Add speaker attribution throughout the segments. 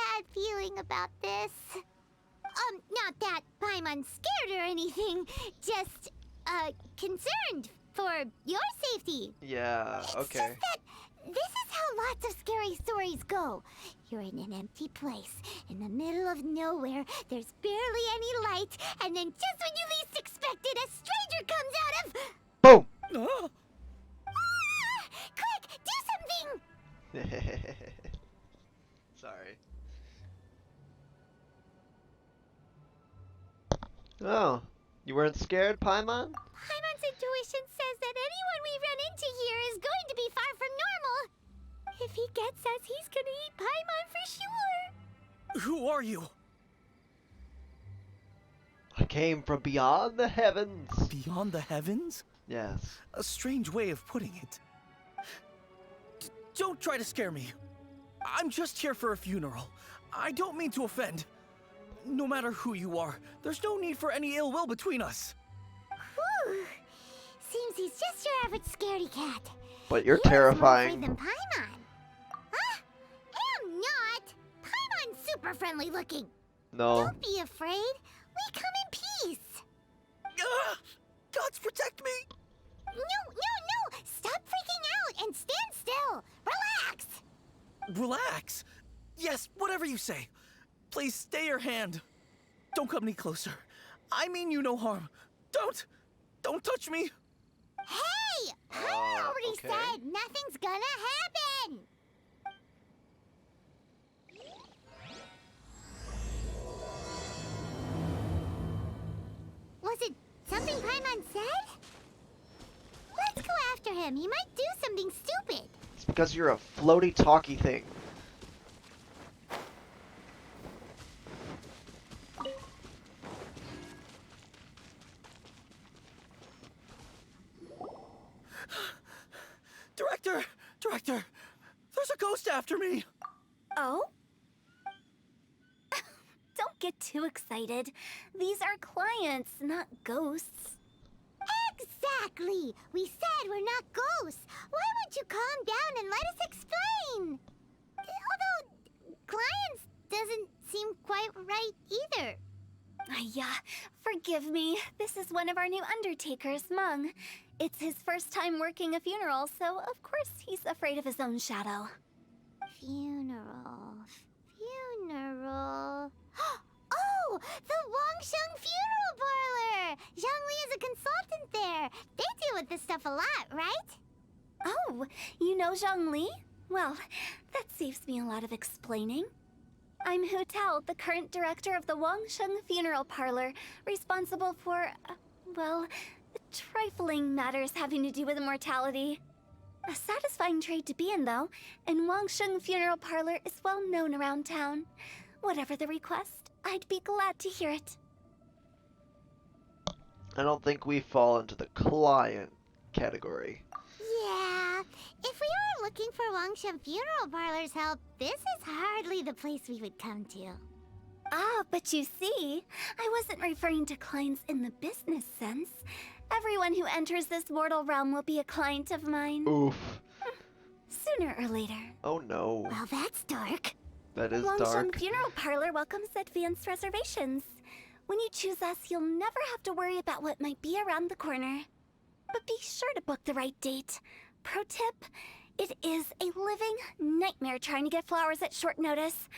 Speaker 1: bad feeling about this. Not that Paimon's scared or anything, just, concerned for your safety.
Speaker 2: Yeah,
Speaker 1: It's
Speaker 2: okay.
Speaker 1: just that this is how lots of scary stories go. You're in an empty place, in the middle of nowhere, there's barely any light, and then just when you least expect it, a stranger comes out of...
Speaker 2: Boom!
Speaker 3: Oh,
Speaker 1: Ah! Quick, do something!
Speaker 2: Sorry. Oh, you weren't scared, Paimon?
Speaker 1: Paimon's intuition says that anyone we run into here is going to be far from normal. If he gets us, he's gonna eat Paimon for sure.
Speaker 3: who are you?
Speaker 2: I came from beyond the heavens.
Speaker 3: Beyond the heavens?
Speaker 2: Yes.
Speaker 3: A strange way of putting it. Don't try to scare me. I'm just here for a funeral. I don't mean to offend. No matter who you are, there's no need for any ill will between us.
Speaker 1: Whew. Seems he's just your average scaredy cat.
Speaker 2: But you're
Speaker 1: He is more afraid
Speaker 2: terrifying.
Speaker 1: than Paimon. Huh? Am not. Paimon's super friendly looking.
Speaker 2: No.
Speaker 1: Don't be afraid. We come in peace.
Speaker 3: Ah! Gods protect me!
Speaker 1: No. Stop freaking out and stand still. Relax.
Speaker 3: Relax. Yes, whatever you say. Please stay your hand. Don't come any closer. I mean you no harm. Don't touch me.
Speaker 1: Hey! Paimon already
Speaker 2: okay.
Speaker 1: said nothing's gonna happen. Was it something Paimon said? Let's go after him. He might do something stupid.
Speaker 2: It's because you're a floaty talky thing.
Speaker 3: Director, there's a ghost after me.
Speaker 4: Oh? Don't get too excited. These are clients, not ghosts.
Speaker 1: Exactly. We said we're not ghosts. Why won't you calm down and let us explain? Although, clients doesn't seem quite right either.
Speaker 4: Yeah, forgive me. This is one of our new undertakers, Mung. It's his first time working a funeral, so of course he's afraid of his own shadow.
Speaker 1: Funeral. Oh, the Wangsheng Funeral Parlor! Zhongli is a consultant there. They deal with this stuff a lot, right?
Speaker 4: Oh, you know Zhongli? Well, that saves me a lot of explaining. I'm Hu Tao, the current director of the Wangsheng Funeral Parlor, responsible for, well, trifling matters having to do with immortality. A satisfying trade to be in, though, and Wangsheng Funeral Parlor is well known around town. Whatever the request, I'd be glad to hear it.
Speaker 2: I don't think we fall into the client category.
Speaker 1: Yeah. If we were looking for Wangsheng Funeral Parlor's help, this is hardly the place we would come to.
Speaker 4: Ah, but you see, I wasn't referring to clients in the business sense. Everyone who enters this mortal realm will be a client of mine.
Speaker 2: Oof.
Speaker 4: Sooner or later.
Speaker 2: Oh no.
Speaker 1: Well, that's dark.
Speaker 2: That is
Speaker 4: Wangsheng
Speaker 2: dark.
Speaker 4: Funeral Parlor welcomes advanced reservations. When you choose us, you'll never have to worry about what might be around the corner. But be sure to book the right date. Pro tip, it is a living nightmare trying to get flowers at short notice.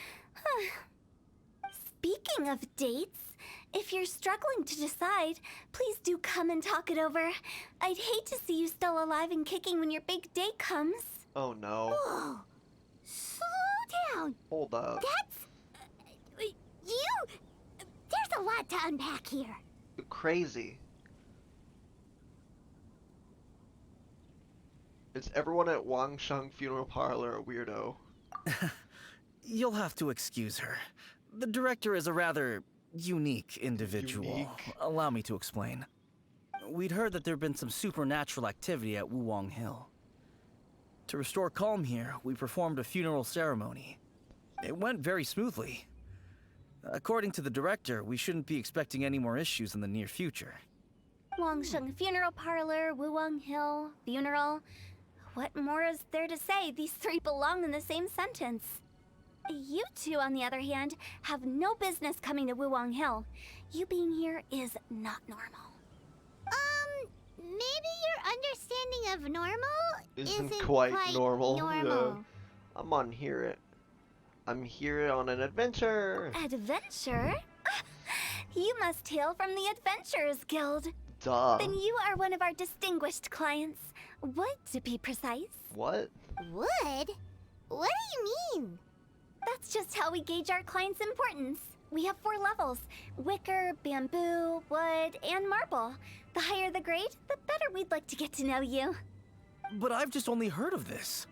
Speaker 4: Speaking of dates, if you're struggling to decide, please do come and talk it over. I'd hate to see you still alive and kicking when your big day comes.
Speaker 2: Oh no.
Speaker 1: Whoa. Slow down.
Speaker 2: Hold up.
Speaker 1: That's... you... There's a lot to unpack here.
Speaker 2: You're crazy. Is everyone at Wangsheng Funeral Parlor a weirdo?
Speaker 3: You'll have to excuse her. The director is a rather unique individual.
Speaker 2: Unique?
Speaker 3: Allow me to explain. We'd heard that there'd been some supernatural activity at Wuwang Hill. To restore calm here, we performed a funeral ceremony. It went very smoothly. According to the director, we shouldn't be expecting any more issues in the near future.
Speaker 4: Wangsheng Funeral Parlor, Wuwang Hill, funeral. What more is there to say? These three belong in the same sentence. You two, on the other hand, have no business coming to Wuwang Hill. You being here is not normal.
Speaker 1: Maybe your understanding of normal
Speaker 2: Isn't
Speaker 1: isn't
Speaker 2: quite normal.
Speaker 1: normal.
Speaker 2: I'm on here. I'm here on an adventure.
Speaker 4: Adventure? You must hail from the Adventurers Guild.
Speaker 2: Duh.
Speaker 4: Then you are one of our distinguished clients. Wood, to be precise.
Speaker 2: What?
Speaker 1: Wood? What do you mean?
Speaker 4: That's just how we gauge our clients' importance. We have 4 levels: wicker, bamboo, wood, and marble. The higher the grade, the better we'd like to get to know you.
Speaker 3: But I've just only heard of this.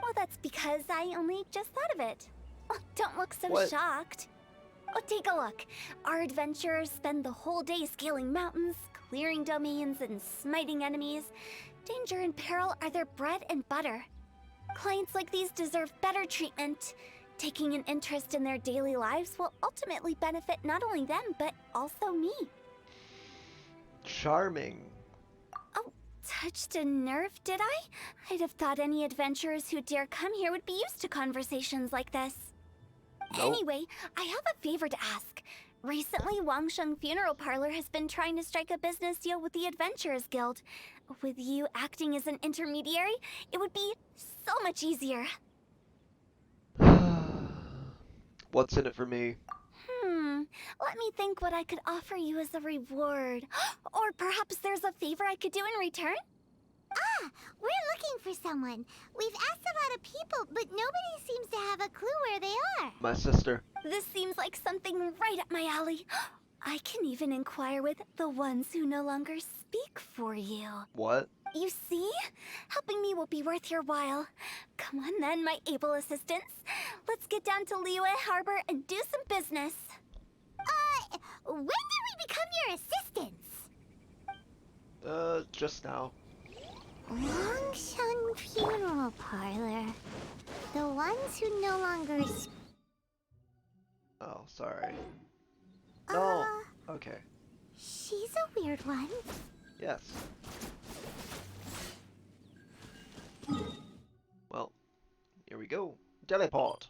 Speaker 4: Well, that's because I only just thought of it. Oh, don't look so
Speaker 2: What?
Speaker 4: shocked. Oh, take a look. Our adventurers spend the whole day scaling mountains, clearing domains, and smiting enemies. Danger and peril are their bread and butter. Clients like these deserve better treatment. Taking an interest in their daily lives will ultimately benefit not only them, but also me.
Speaker 2: Charming.
Speaker 4: Oh, touched a nerve, did I? I'd have thought any adventurers who dare come here would be used to conversations like this.
Speaker 2: Nope.
Speaker 4: Anyway, I have a favor to ask. Recently, Wangsheng Funeral Parlor has been trying to strike a business deal with the Adventurers Guild. With you acting as an intermediary, it would be so much easier.
Speaker 2: What's in it for me?
Speaker 4: Let me think what I could offer you as a reward. Or perhaps there's a favor I could do in return?
Speaker 1: Ah, we're looking for someone. We've asked a lot of people, but nobody seems to have a clue where they are.
Speaker 2: My sister.
Speaker 4: This seems like something right up my alley. I can even inquire with the ones who no longer speak for you.
Speaker 2: What?
Speaker 4: You see? Helping me will be worth your while. Come on then, my able assistants. Let's get down to Liyue Harbor and do some business.
Speaker 1: When did we become your assistants?
Speaker 2: Just now.
Speaker 1: Wangsheng Funeral Parlor. The ones who no longer
Speaker 2: Oh, sorry. No. Okay.
Speaker 1: She's a weird one.
Speaker 2: Yes. Well, here we go. Teleport.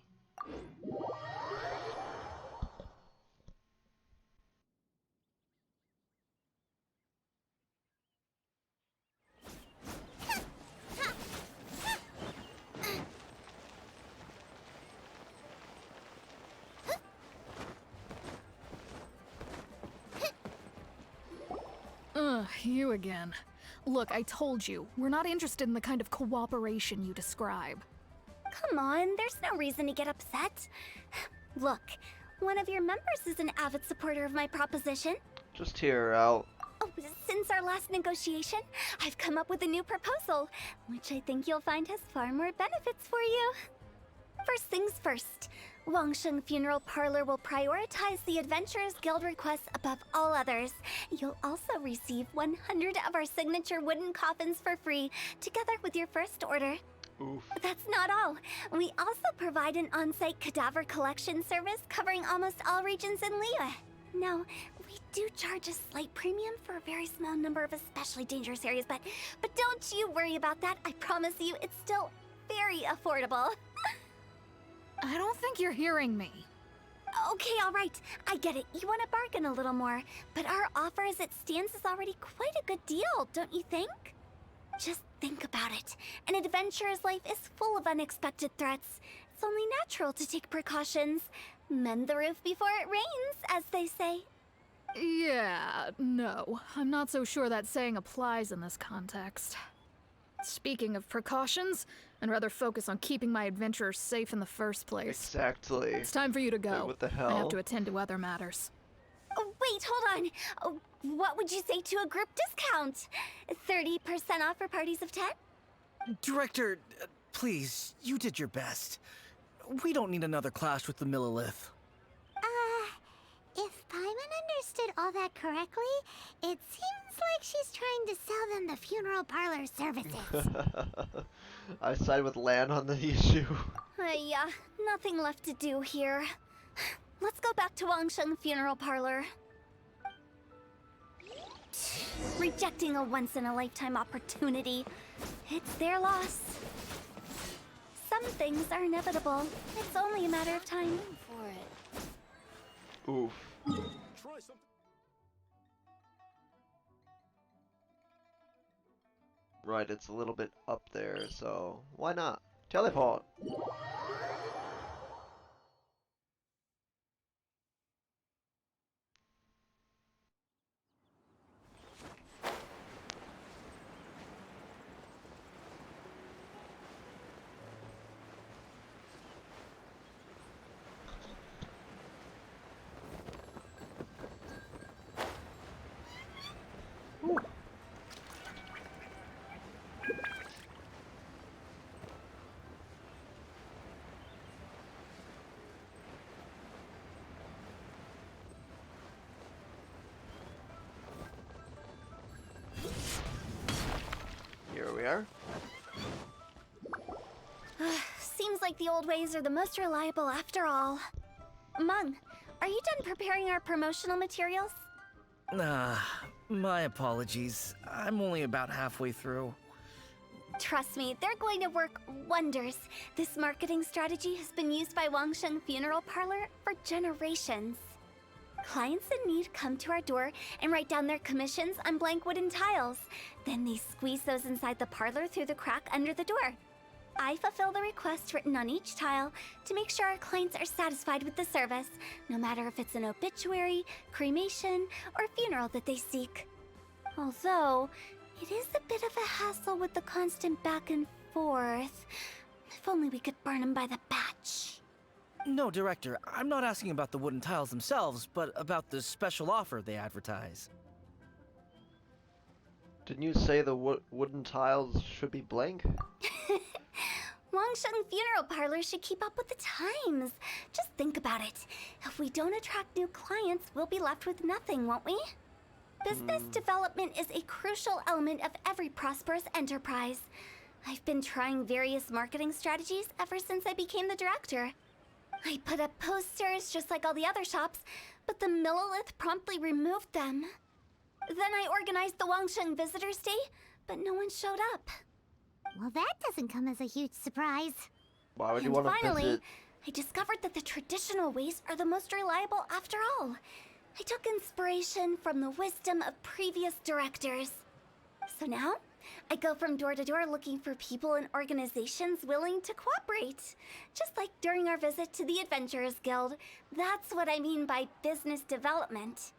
Speaker 5: You again. Look, I told you, we're not interested in the kind of cooperation you describe.
Speaker 4: Come on, there's no reason to get upset. Look, one of your members is an avid supporter of my proposition.
Speaker 2: Just hear her out.
Speaker 4: Oh, since our last negotiation, I've come up with a new proposal, which I think you'll find has far more benefits for you. First things first, Wangsheng Funeral Parlor will prioritize the Adventurers Guild requests above all others. You'll also receive 100 of our signature wooden coffins for free, together with your first order.
Speaker 2: Oof.
Speaker 4: That's not all. We also provide an on-site cadaver collection service covering almost all regions in Liyue. Now, we do charge a slight premium for a very small number of especially dangerous areas, but don't you worry about that. I promise you, it's still very affordable.
Speaker 5: I don't think you're hearing me.
Speaker 4: Okay, all right. I get it. You want to bargain a little more, but our offer as it stands is already quite a good deal, don't you think? Just think about it. An adventurer's life is full of unexpected threats. It's only natural to take precautions. Mend the roof before it rains, as they say.
Speaker 5: Yeah, no. I'm not so sure that saying applies in this context. Speaking of precautions, I'd rather focus on keeping my adventurers safe in the first place.
Speaker 2: Exactly.
Speaker 5: It's time for you to go.
Speaker 2: Like, what the
Speaker 5: I
Speaker 2: hell?
Speaker 5: have to attend to other matters.
Speaker 4: Oh, wait, hold on. Oh, what would you say to a group discount? 30% off for parties of 10?
Speaker 3: Director, please, you did your best. We don't need another clash with the Millilith.
Speaker 1: If Paimon understood all that correctly, it seems like she's trying to sell them the funeral parlor services.
Speaker 2: I side with Lan on the issue.
Speaker 4: Yeah, nothing left to do here. Let's go back to Wangsheng Funeral Parlor. Rejecting a once-in-a-lifetime opportunity. It's their loss. some things are inevitable. It's only a matter of time.
Speaker 1: For it.
Speaker 2: Oof. Right, it's a little bit up there, so why not? Teleport! Here we are.
Speaker 4: Seems like the old ways are the most reliable after all. Mung, are you done preparing our promotional materials?
Speaker 3: My apologies. I'm only about halfway through.
Speaker 4: Trust me, they're going to work wonders. This marketing strategy has been used by Wangsheng Funeral Parlor for generations. Clients in need come to our door and write down their commissions on blank wooden tiles. Then they squeeze those inside the parlor through the crack under the door. I fulfill the requests written on each tile to make sure our clients are satisfied with the service, no matter if it's an obituary, cremation, or funeral that they seek. Although, it is a bit of a hassle with the constant back and forth. If only we could burn them by the batch.
Speaker 3: No, Director, I'm not asking about the wooden tiles themselves, but about the special offer they advertise.
Speaker 2: Didn't you say the wooden tiles should be blank?
Speaker 4: Wangsheng Funeral Parlor should keep up with the times. Just think about it. If we don't attract new clients, we'll be left with nothing, won't we? Business development is a crucial element of every prosperous enterprise. I've been trying various marketing strategies ever since I became the director. I put up posters just like all the other shops, but the Millilith promptly removed them. Then I organized the Wangsheng Visitors Day, but no one showed up.
Speaker 1: Well, that doesn't come as a huge surprise.
Speaker 2: Why would you
Speaker 4: And
Speaker 2: want to
Speaker 4: finally,
Speaker 2: visit?
Speaker 4: I discovered that the traditional ways are the most reliable after all. I took inspiration from the wisdom of previous directors. So now, I go from door to door looking for people and organizations willing to cooperate. Just like during our visit to the Adventurers Guild. That's what I mean by business development.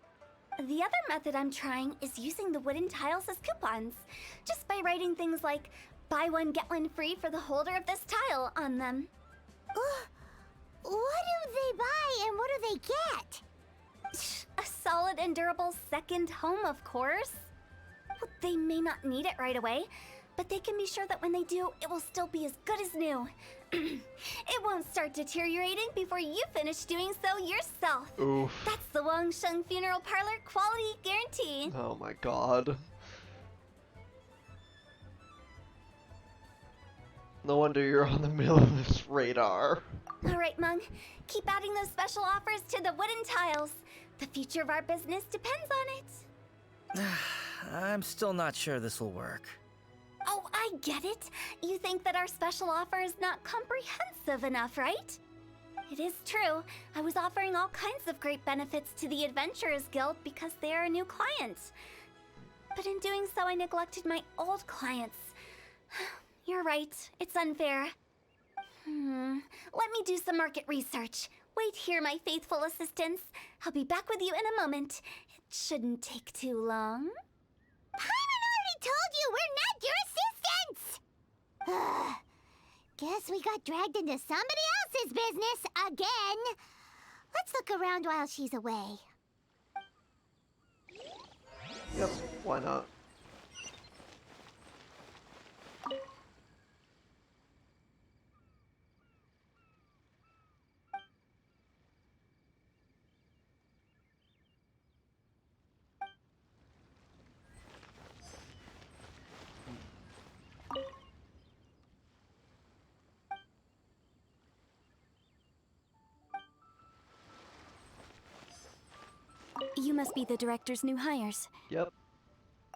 Speaker 4: The other method I'm trying is using the wooden tiles as coupons. Just by writing things like, buy one, get one free for the holder of this tile on them.
Speaker 1: What do they buy and what do they get?
Speaker 4: A solid and durable second home, of course. Well, they may not need it right away, but they can be sure that when they do, it will still be as good as new. It won't start deteriorating before you finish doing so yourself.
Speaker 2: Oof.
Speaker 4: That's the Wangsheng Funeral Parlor quality guarantee.
Speaker 2: Oh my god. No wonder you're on the Millilith's radar.
Speaker 4: All right, Mung. Keep adding those special offers to the wooden tiles. The future of our business depends on it.
Speaker 3: I'm still not sure this will work.
Speaker 4: Oh, I get it. You think that our special offer is not comprehensive enough, right? It is true. I was offering all kinds of great benefits to the Adventurers Guild because they are a new client. But in doing so, I neglected my old clients. You're right. It's unfair. Let me do some market research. Wait here, my faithful assistants. I'll be back with you in a moment. It shouldn't take too long.
Speaker 1: Paimon already told you we're not your assistants! Guess we got dragged into somebody else's business again. Let's look around while she's away.
Speaker 2: Yep, why not?
Speaker 4: You must be the director's new hires.
Speaker 2: Yep.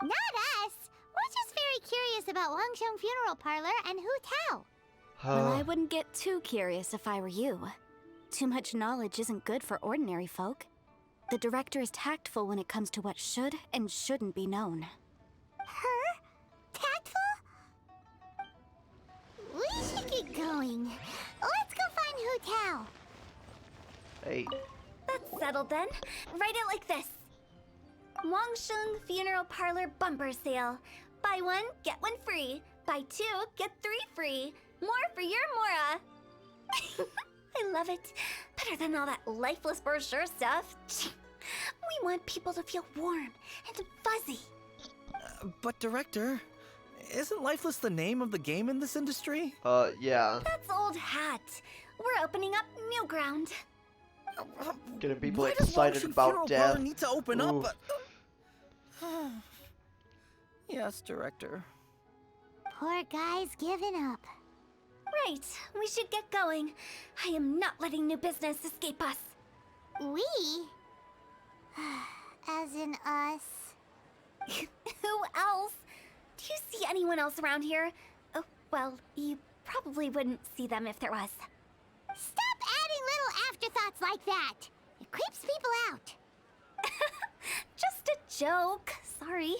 Speaker 1: Not us! We're just very curious about Wangsheng Funeral Parlor and Hu Tao.
Speaker 4: Well, I wouldn't get too curious if I were you. Too much knowledge isn't good for ordinary folk. The director is tactful when it comes to what should and shouldn't be known.
Speaker 1: Her? Tactful? We should get going. Let's go find Hu Tao.
Speaker 2: Hey,
Speaker 4: That's settled then. Write it like this. Wangsheng Funeral Parlor Bumper Sale. Buy one, get one free. Buy two, get three free. More for your Mora. I love it. Better than all that lifeless brochure stuff. We want people to feel warm and fuzzy.
Speaker 3: But Director, isn't Lifeless the name of the game in this industry?
Speaker 2: yeah.
Speaker 4: That's old hat. We're opening up new ground.
Speaker 2: Getting people
Speaker 3: Why does
Speaker 2: excited
Speaker 3: Wangsheng
Speaker 2: about
Speaker 3: Funeral
Speaker 2: death.
Speaker 3: Parlor need to open
Speaker 2: Ooh.
Speaker 3: up? Yes, Director.
Speaker 1: Poor guy's given up.
Speaker 4: Right, we should get going. I am not letting new business escape us.
Speaker 1: We? As in us.
Speaker 4: Who else? Do you see anyone else around here? Oh, well, you probably wouldn't see them if there was.
Speaker 1: Stop adding little afterthoughts like that. It creeps people out.
Speaker 4: Just a joke. Sorry.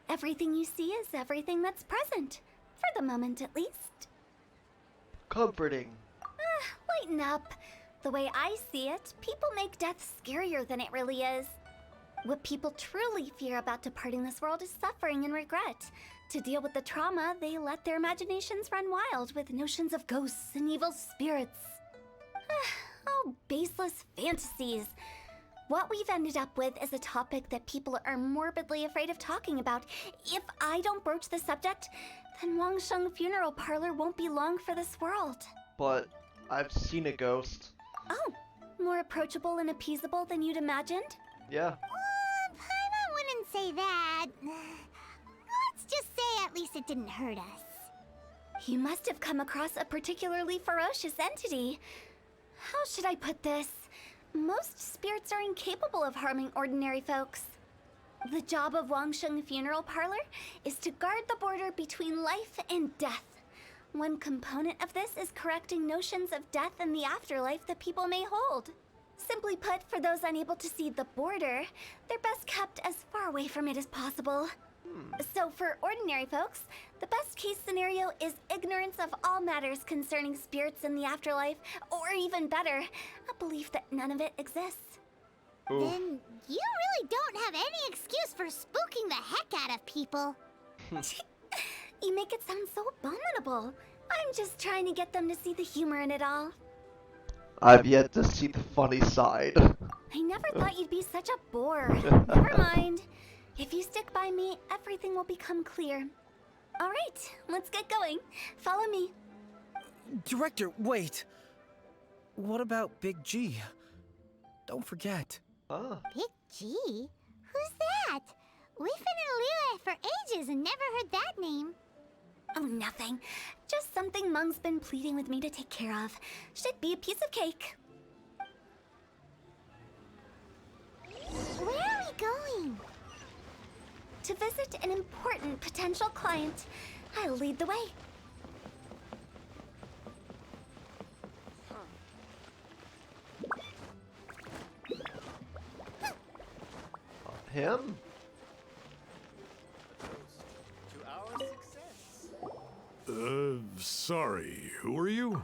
Speaker 4: Everything you see is everything that's present. For the moment, at least.
Speaker 2: Comforting.
Speaker 4: Lighten up. The way I see it, people make death scarier than it really is. What people truly fear about departing this world is suffering and regret. To deal with the trauma, they let their imaginations run wild with notions of ghosts and evil spirits. Oh, baseless fantasies. What we've ended up with is a topic that people are morbidly afraid of talking about. If I don't broach the subject, then Wangsheng Funeral Parlor won't be long for this world.
Speaker 2: But I've seen a ghost.
Speaker 4: Oh, more approachable and appeasable than you'd imagined?
Speaker 2: Yeah.
Speaker 1: I wouldn't say that. Let's just say at least it didn't hurt us.
Speaker 4: You must have come across a particularly ferocious entity. How should I put this? Most spirits are incapable of harming ordinary folks. The job of Wangsheng Funeral Parlor is to guard the border between life and death. One component of this is correcting notions of death and the afterlife that people may hold. Simply put, for those unable to see the border, they're best kept as far away from it as possible. So for ordinary folks, the best case scenario is ignorance of all matters concerning spirits in the afterlife, or even better, a belief that none of it exists.
Speaker 2: Ooh.
Speaker 1: Then you really don't have any excuse for spooking the heck out of people.
Speaker 4: You make it sound so abominable. I'm just trying to get them to see the humor in it all.
Speaker 2: I've yet to see the funny side.
Speaker 4: I never thought you'd be such a bore. Never mind. If you stick by me, everything will become clear. All right, let's get going. Follow me.
Speaker 3: Director, wait. What about Big G? Don't forget.
Speaker 2: Ah.
Speaker 1: Big G? Who's that? We've been in Liyue for ages and never heard that name.
Speaker 4: Oh, nothing. Just something Mung's been pleading with me to take care of. Should be a piece of cake.
Speaker 1: Where are we going?
Speaker 4: To visit an important potential client. I'll lead the way.
Speaker 2: Him?
Speaker 6: Sorry, who are you?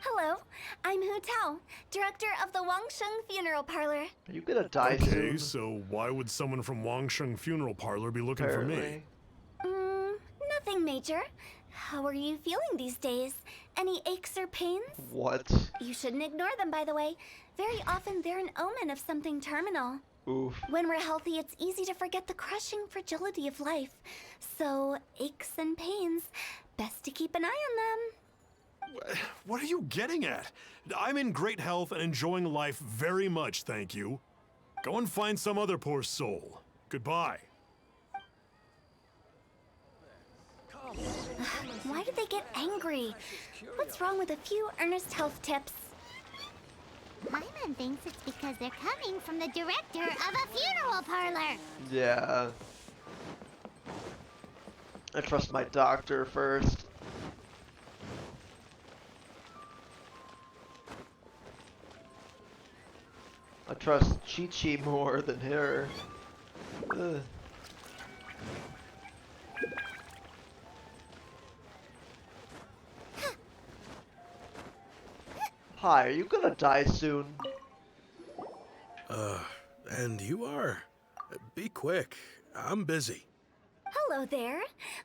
Speaker 4: Hello, I'm Hu Tao, director of the Wangsheng Funeral Parlor.
Speaker 2: Are you gonna die
Speaker 6: Okay,
Speaker 2: soon?
Speaker 6: so why would someone from Wangsheng Funeral Parlor be looking for me?
Speaker 2: Apparently.
Speaker 4: Nothing major. How are you feeling these days? Any aches or pains?
Speaker 2: What?
Speaker 4: You shouldn't ignore them, by the way. Very often they're an omen of something terminal.
Speaker 2: Oof.
Speaker 4: When we're healthy, it's easy to forget the crushing fragility of life. So, aches and pains, best to keep an eye on them.
Speaker 6: What are you getting at? I'm in great health and enjoying life very much, thank you. Go and find some other poor soul. Goodbye.
Speaker 4: Why do they get angry? What's wrong with a few earnest health tips?
Speaker 1: Paimon thinks it's because they're coming from the director of a funeral parlor.
Speaker 2: Yeah. I trust my doctor first. I trust Chi-Chi more than her. Ugh. Hi, are you gonna die soon?
Speaker 7: And you are? Be quick. I'm busy.
Speaker 4: Hello there.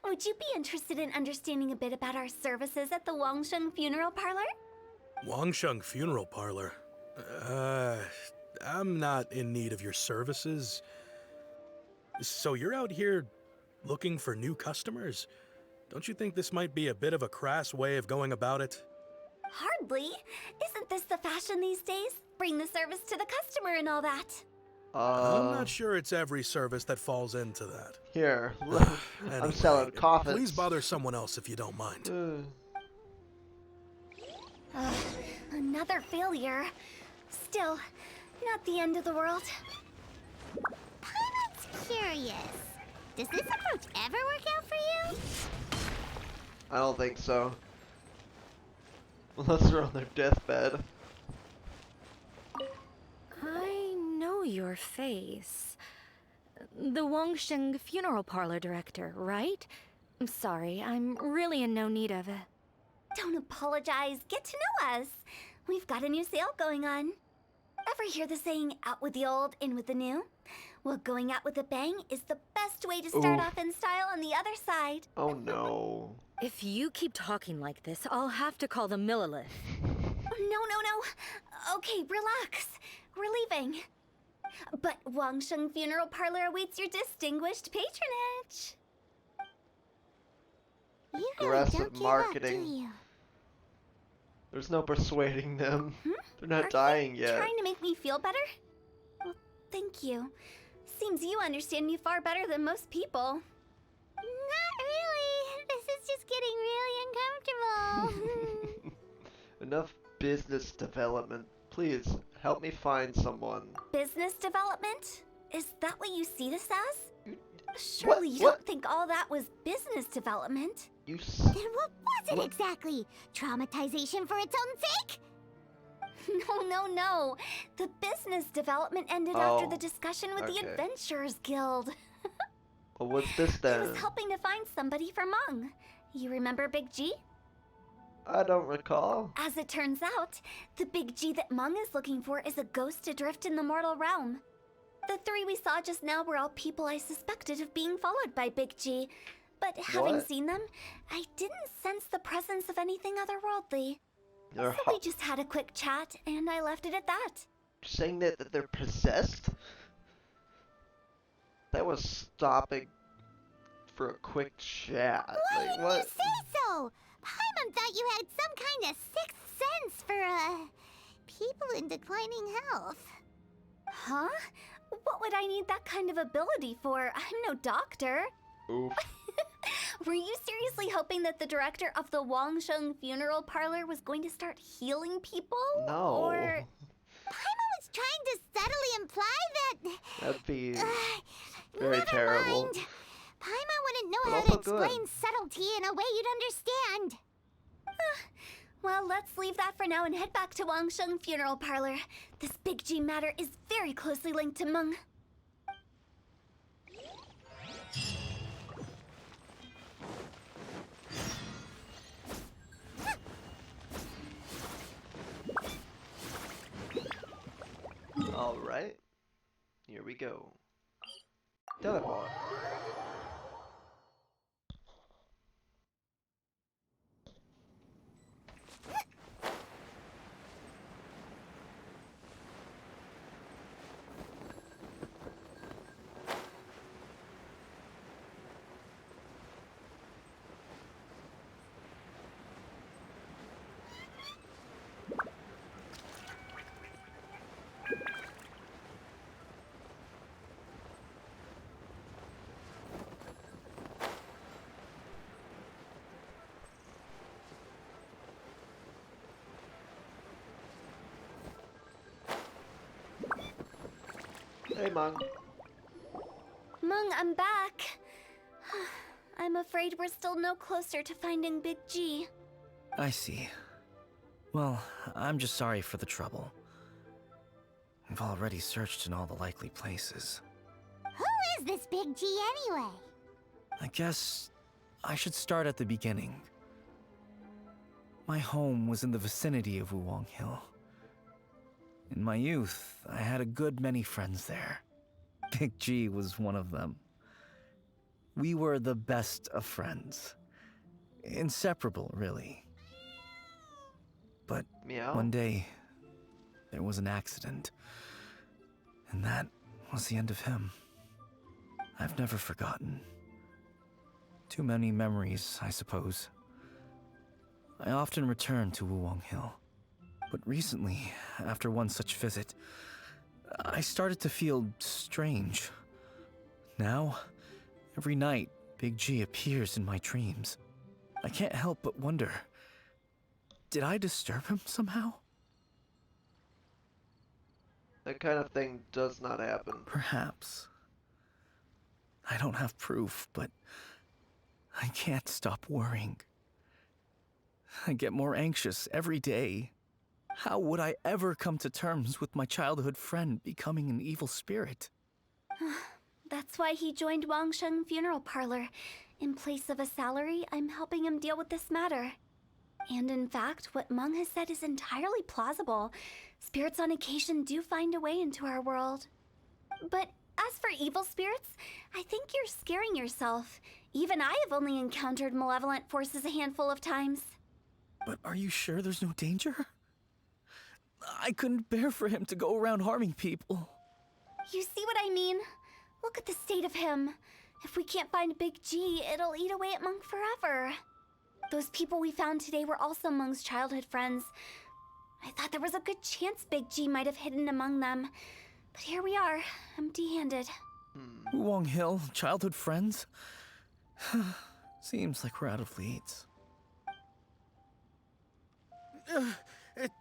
Speaker 4: Would you be interested in understanding a bit about our services at the Wangsheng Funeral Parlor?
Speaker 7: Wangsheng Funeral Parlor. I'm not in need of your services. So you're out here looking for new customers? Don't you think this might be a bit of a crass way of going about it?
Speaker 4: Hardly. Isn't this the fashion these days? Bring the service to the customer and all that.
Speaker 7: I'm not sure it's every service that falls into that.
Speaker 2: Here, look, I'm
Speaker 7: Anyway,
Speaker 2: selling coffins.
Speaker 7: Please bother someone else if you don't mind.
Speaker 4: Another failure. Still, not the end of the world.
Speaker 1: Paimon's curious. Does this approach ever work out for you?
Speaker 2: I don't think so. Unless they're on their deathbed.
Speaker 8: I know your face. The Wangsheng Funeral Parlor director, right? I'm sorry, I'm really in no need of it.
Speaker 4: Don't apologize. Get to know us. We've got a new sale going on. Ever hear the saying, out with the old, in with the new? Well, going out with a bang is the best way to start
Speaker 2: Ooh.
Speaker 4: off in style on the other side.
Speaker 2: Oh no.
Speaker 8: If you keep talking like this, I'll have to call the Millilith.
Speaker 4: No. Okay, relax. We're leaving. But Wangsheng Funeral Parlor awaits your distinguished patronage.
Speaker 1: You really
Speaker 2: Aggressive
Speaker 1: don't give
Speaker 2: marketing.
Speaker 1: up, do you?
Speaker 2: There's no persuading them. They're not
Speaker 4: Are
Speaker 2: dying
Speaker 4: you
Speaker 2: yet.
Speaker 4: trying to make me feel better? Well, thank you. Seems you understand me far better than most people.
Speaker 1: Not really. This is just getting really uncomfortable.
Speaker 2: Enough business development. Please, help me find someone.
Speaker 4: Business development? Is that what you see this as? Surely you
Speaker 2: What?
Speaker 4: don't think all that was business development?
Speaker 2: You
Speaker 1: Then what was it
Speaker 2: What?
Speaker 1: exactly? Traumatization for its own sake?
Speaker 4: No. The business development ended after
Speaker 2: Oh,
Speaker 4: the discussion with the
Speaker 2: okay.
Speaker 4: Adventurers Guild.
Speaker 2: Well, what's this
Speaker 4: I
Speaker 2: then?
Speaker 4: was helping to find somebody for Mung. You remember Big G?
Speaker 2: I don't recall.
Speaker 4: As it turns out, the Big G that Mung is looking for is a ghost adrift in the mortal realm. The three we saw just now were all people I suspected of being followed by Big G. But having
Speaker 2: What?
Speaker 4: seen them, I didn't sense the presence of anything otherworldly.
Speaker 2: They're
Speaker 4: So we just had a quick chat, and I left it at that.
Speaker 2: saying that they're possessed? That was stopping for a quick chat.
Speaker 1: Why
Speaker 2: Like,
Speaker 1: didn't
Speaker 2: what?
Speaker 1: you say so? Paimon thought you had some kind of sixth sense for, people in declining health.
Speaker 4: Huh? What would I need that kind of ability for? I'm no doctor.
Speaker 2: Oof.
Speaker 4: Were you seriously hoping that the director of the Wangsheng Funeral Parlor was going to start healing people?
Speaker 2: No.
Speaker 4: Or...
Speaker 1: Paimon was trying to subtly imply that...
Speaker 2: That'd be
Speaker 1: Uh,
Speaker 2: very
Speaker 1: never
Speaker 2: terrible.
Speaker 1: mind. Paimon wouldn't know
Speaker 2: But
Speaker 1: how to
Speaker 2: also good.
Speaker 1: explain subtlety in a way you'd understand.
Speaker 4: Well, let's leave that for now and head back to Wangsheng Funeral Parlor. This Big G matter is very closely linked to Meng.
Speaker 2: Alright. Here we go. Teleport. Hey, Mung.
Speaker 4: Meng, I'm back. I'm afraid we're still no closer to finding Big G.
Speaker 3: I see. Well, I'm just sorry for the trouble. I've already searched in all the likely places.
Speaker 1: Who is this Big G anyway?
Speaker 3: I guess I should start at the beginning. My home was in the vicinity of Wuwang Hill. In my youth, I had a good many friends there. Big G was one of them. We were the best of friends. Inseparable, really. But
Speaker 2: Meow.
Speaker 3: one day, there was an accident. And that was the end of him. I've never forgotten. Too many memories, I suppose. I often return to Wuwang Hill. But recently, after one such visit, I started to feel strange. Now, every night, Big G appears in my dreams. I can't help but wonder, did I disturb him somehow?
Speaker 2: That kind of thing does not happen.
Speaker 3: Perhaps. I don't have proof, but I can't stop worrying. I get more anxious every day. How would I ever come to terms with my childhood friend becoming an evil spirit?
Speaker 4: That's why he joined Wangsheng Funeral Parlor. In place of a salary, I'm helping him deal with this matter. And in fact, what Meng has said is entirely plausible. Spirits on occasion do find a way into our world. But as for evil spirits, I think you're scaring yourself. Even I have only encountered malevolent forces a handful of times.
Speaker 3: But are you sure there's no danger? I couldn't bear for him to go around harming people.
Speaker 4: You see what I mean? Look at the state of him. If we can't find Big G, it'll eat away at Monk forever. Those people we found today were also Monk's childhood friends. I thought there was a good chance Big G might have hidden among them. But here we are, empty-handed.
Speaker 3: Wuwang Hill, childhood friends? Seems like we're out of leads.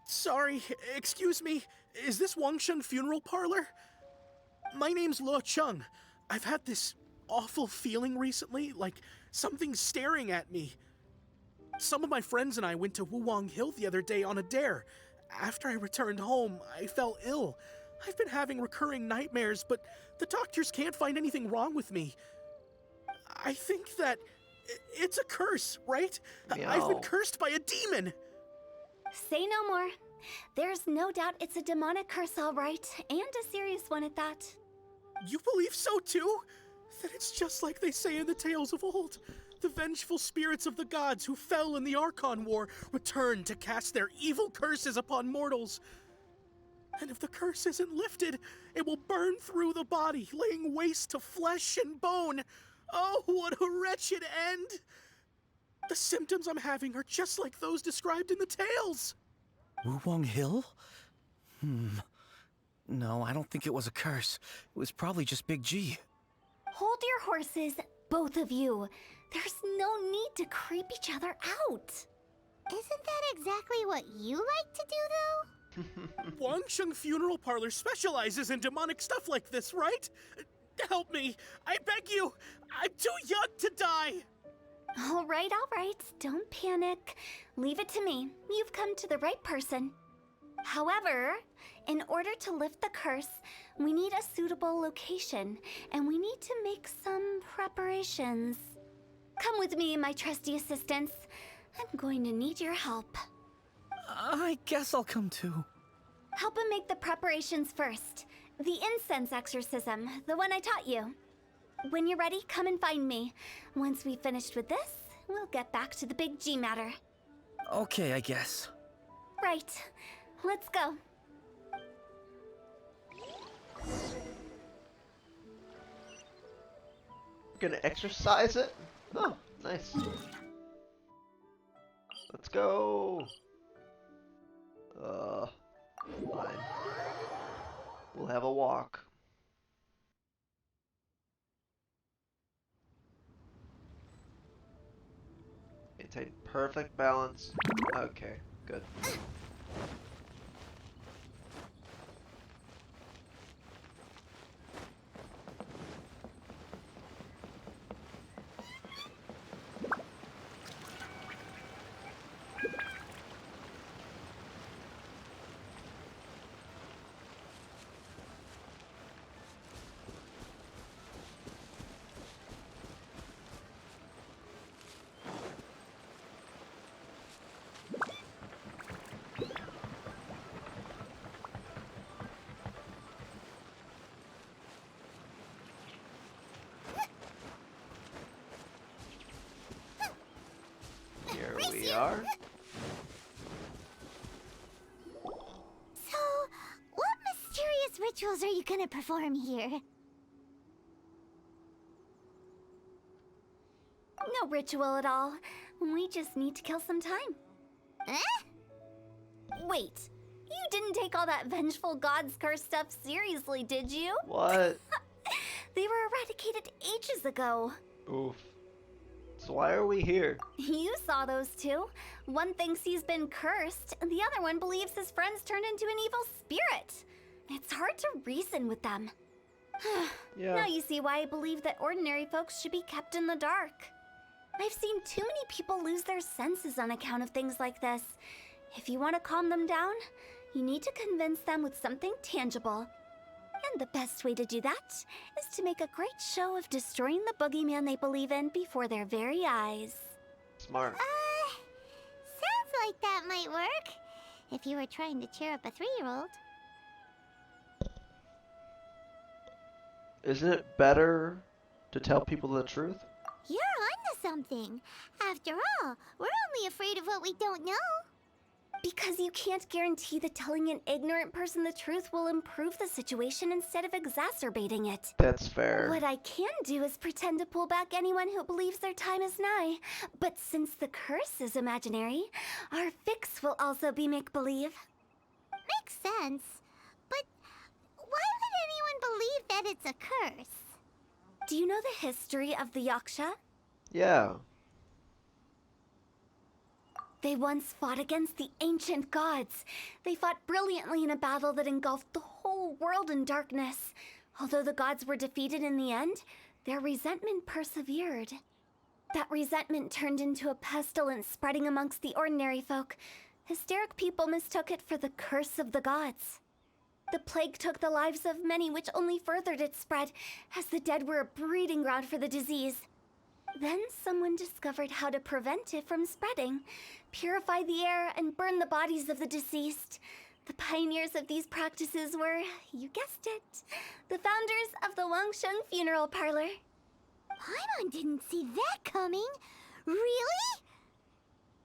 Speaker 7: Sorry, excuse me. Is this Wangsheng Funeral Parlor? My name's Luo Chung. I've had this awful feeling recently, like something's staring at me. Some of my friends and I went to Wuwang Hill the other day on a dare. After I returned home, I fell ill. I've been having recurring nightmares, but the doctors can't find anything wrong with me. I think that it's a curse, right? I've been
Speaker 2: Meow.
Speaker 7: cursed by a demon.
Speaker 4: Say no more. There's no doubt it's a demonic curse, all right, and a serious one at that.
Speaker 7: You believe so too? That it's just like they say in the tales of old. The vengeful spirits of the gods who fell in the Archon War return to cast their evil curses upon mortals. And if the curse isn't lifted, it will burn through the body, laying waste to flesh and bone. Oh, what a wretched end! The symptoms I'm having are just like those described in the tales.
Speaker 3: Wuwang Hill? No, I don't think it was a curse. It was probably just Big G.
Speaker 4: Hold your horses, both of you. There's no need to creep each other out.
Speaker 1: Isn't that exactly what you like to do, though?
Speaker 7: Wangsheng Funeral Parlor specializes in demonic stuff like this, right? Help me. I beg you. I'm too young to die.
Speaker 4: All right. Don't panic. Leave it to me. You've come to the right person. However, in order to lift the curse, we need a suitable location, and we need to make some preparations. Come with me, my trusty assistants. I'm going to need your help.
Speaker 3: I guess I'll come too.
Speaker 4: Help him make the preparations first. The incense exorcism, the one I taught you. When you're ready, come and find me. Once we've finished with this, we'll get back to the Big G matter.
Speaker 3: Okay, I guess.
Speaker 4: Right. Let's go.
Speaker 2: Gonna exercise it? Oh, nice. Let's go. Fine. We'll have a walk. Maintain perfect balance. Okay, good. are.
Speaker 1: So, what mysterious rituals are you gonna perform here?
Speaker 4: No ritual at all. We just need to kill some time.
Speaker 1: Eh?
Speaker 4: Wait, you didn't take all that vengeful God's curse stuff seriously, did you?
Speaker 2: What?
Speaker 4: They were eradicated ages ago.
Speaker 2: Oof. So why are we here?
Speaker 4: You saw those two. One thinks he's been cursed, and the other one believes his friends turned into an evil spirit. It's hard to reason with them.
Speaker 2: Yeah.
Speaker 4: Now you see why I believe that ordinary folks should be kept in the dark. I've seen too many people lose their senses on account of things like this. If you want to calm them down, you need to convince them with something tangible. And the best way to do that is to make a great show of destroying the boogeyman they believe in before their very eyes.
Speaker 2: Smart.
Speaker 1: Sounds like that might work. If you were trying to cheer up a 3-year-old.
Speaker 2: Isn't it better to tell people the truth?
Speaker 1: You're onto something. After all, we're only afraid of what we don't know.
Speaker 4: Because you can't guarantee that telling an ignorant person the truth will improve the situation instead of exacerbating it.
Speaker 2: That's fair.
Speaker 4: What I can do is pretend to pull back anyone who believes their time is nigh. But since the curse is imaginary, our fix will also be make-believe.
Speaker 1: Makes sense. But why would anyone believe that it's a curse?
Speaker 4: Do you know the history of the Yaksha?
Speaker 2: Yeah.
Speaker 4: They once fought against the ancient gods. They fought brilliantly in a battle that engulfed the whole world in darkness. Although the gods were defeated in the end, their resentment persevered. That resentment turned into a pestilence spreading amongst the ordinary folk. Hysteric people mistook it for the curse of the gods. The plague took the lives of many, which only furthered its spread, as the dead were a breeding ground for the disease. Then someone discovered how to prevent it from spreading, purify the air, and burn the bodies of the deceased. The pioneers of these practices were, you guessed it, the founders of the Wangsheng Funeral Parlor.
Speaker 1: Paimon didn't see that coming. Really?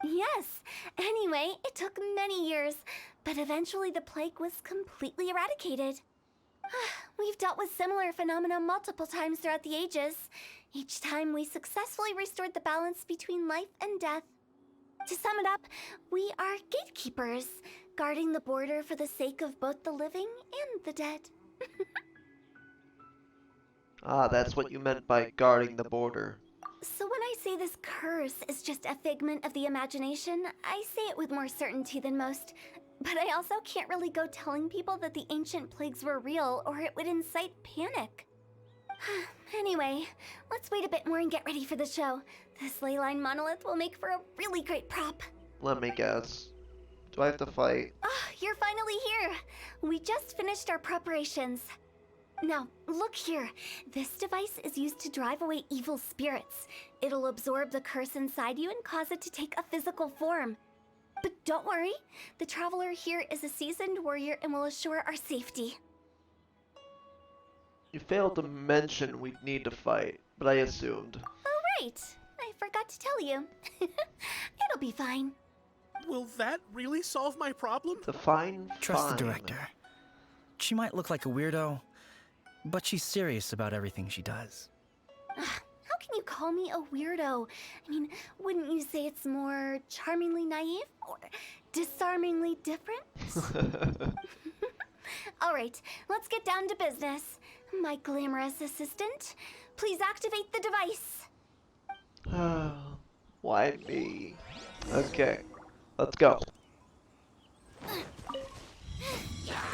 Speaker 4: Yes. Anyway, it took many years, but eventually the plague was completely eradicated. We've dealt with similar phenomena multiple times throughout the ages. Each time we successfully restored the balance between life and death. To sum it up, we are gatekeepers, guarding the border for the sake of both the living and the dead.
Speaker 2: Ah, that's what you meant by guarding the border.
Speaker 4: So when I say this curse is just a figment of the imagination, I say it with more certainty than most. But I also can't really go telling people that the ancient plagues were real, or it would incite panic. Anyway, let's wait a bit more and get ready for the show. This leyline monolith will make for a really great prop.
Speaker 2: Let me guess. Do I have to fight?
Speaker 4: Oh, you're finally here! We just finished our preparations. Now, look here. This device is used to drive away evil spirits. It'll absorb the curse inside you and cause it to take a physical form. But don't worry, the traveler here is a seasoned warrior and will assure our safety.
Speaker 2: You failed to mention we'd need to fight, but I assumed.
Speaker 4: Oh, right. I forgot to tell you. It'll be fine.
Speaker 7: Will that really solve my problem?
Speaker 2: The fine.
Speaker 3: Trust the director. She might look like a weirdo, but she's serious about everything she does.
Speaker 4: How can you call me a weirdo? I mean, wouldn't you say it's more charmingly naive or disarmingly different? All right, let's get down to business. My glamorous assistant, please activate the device.
Speaker 2: Why me? Okay, let's go.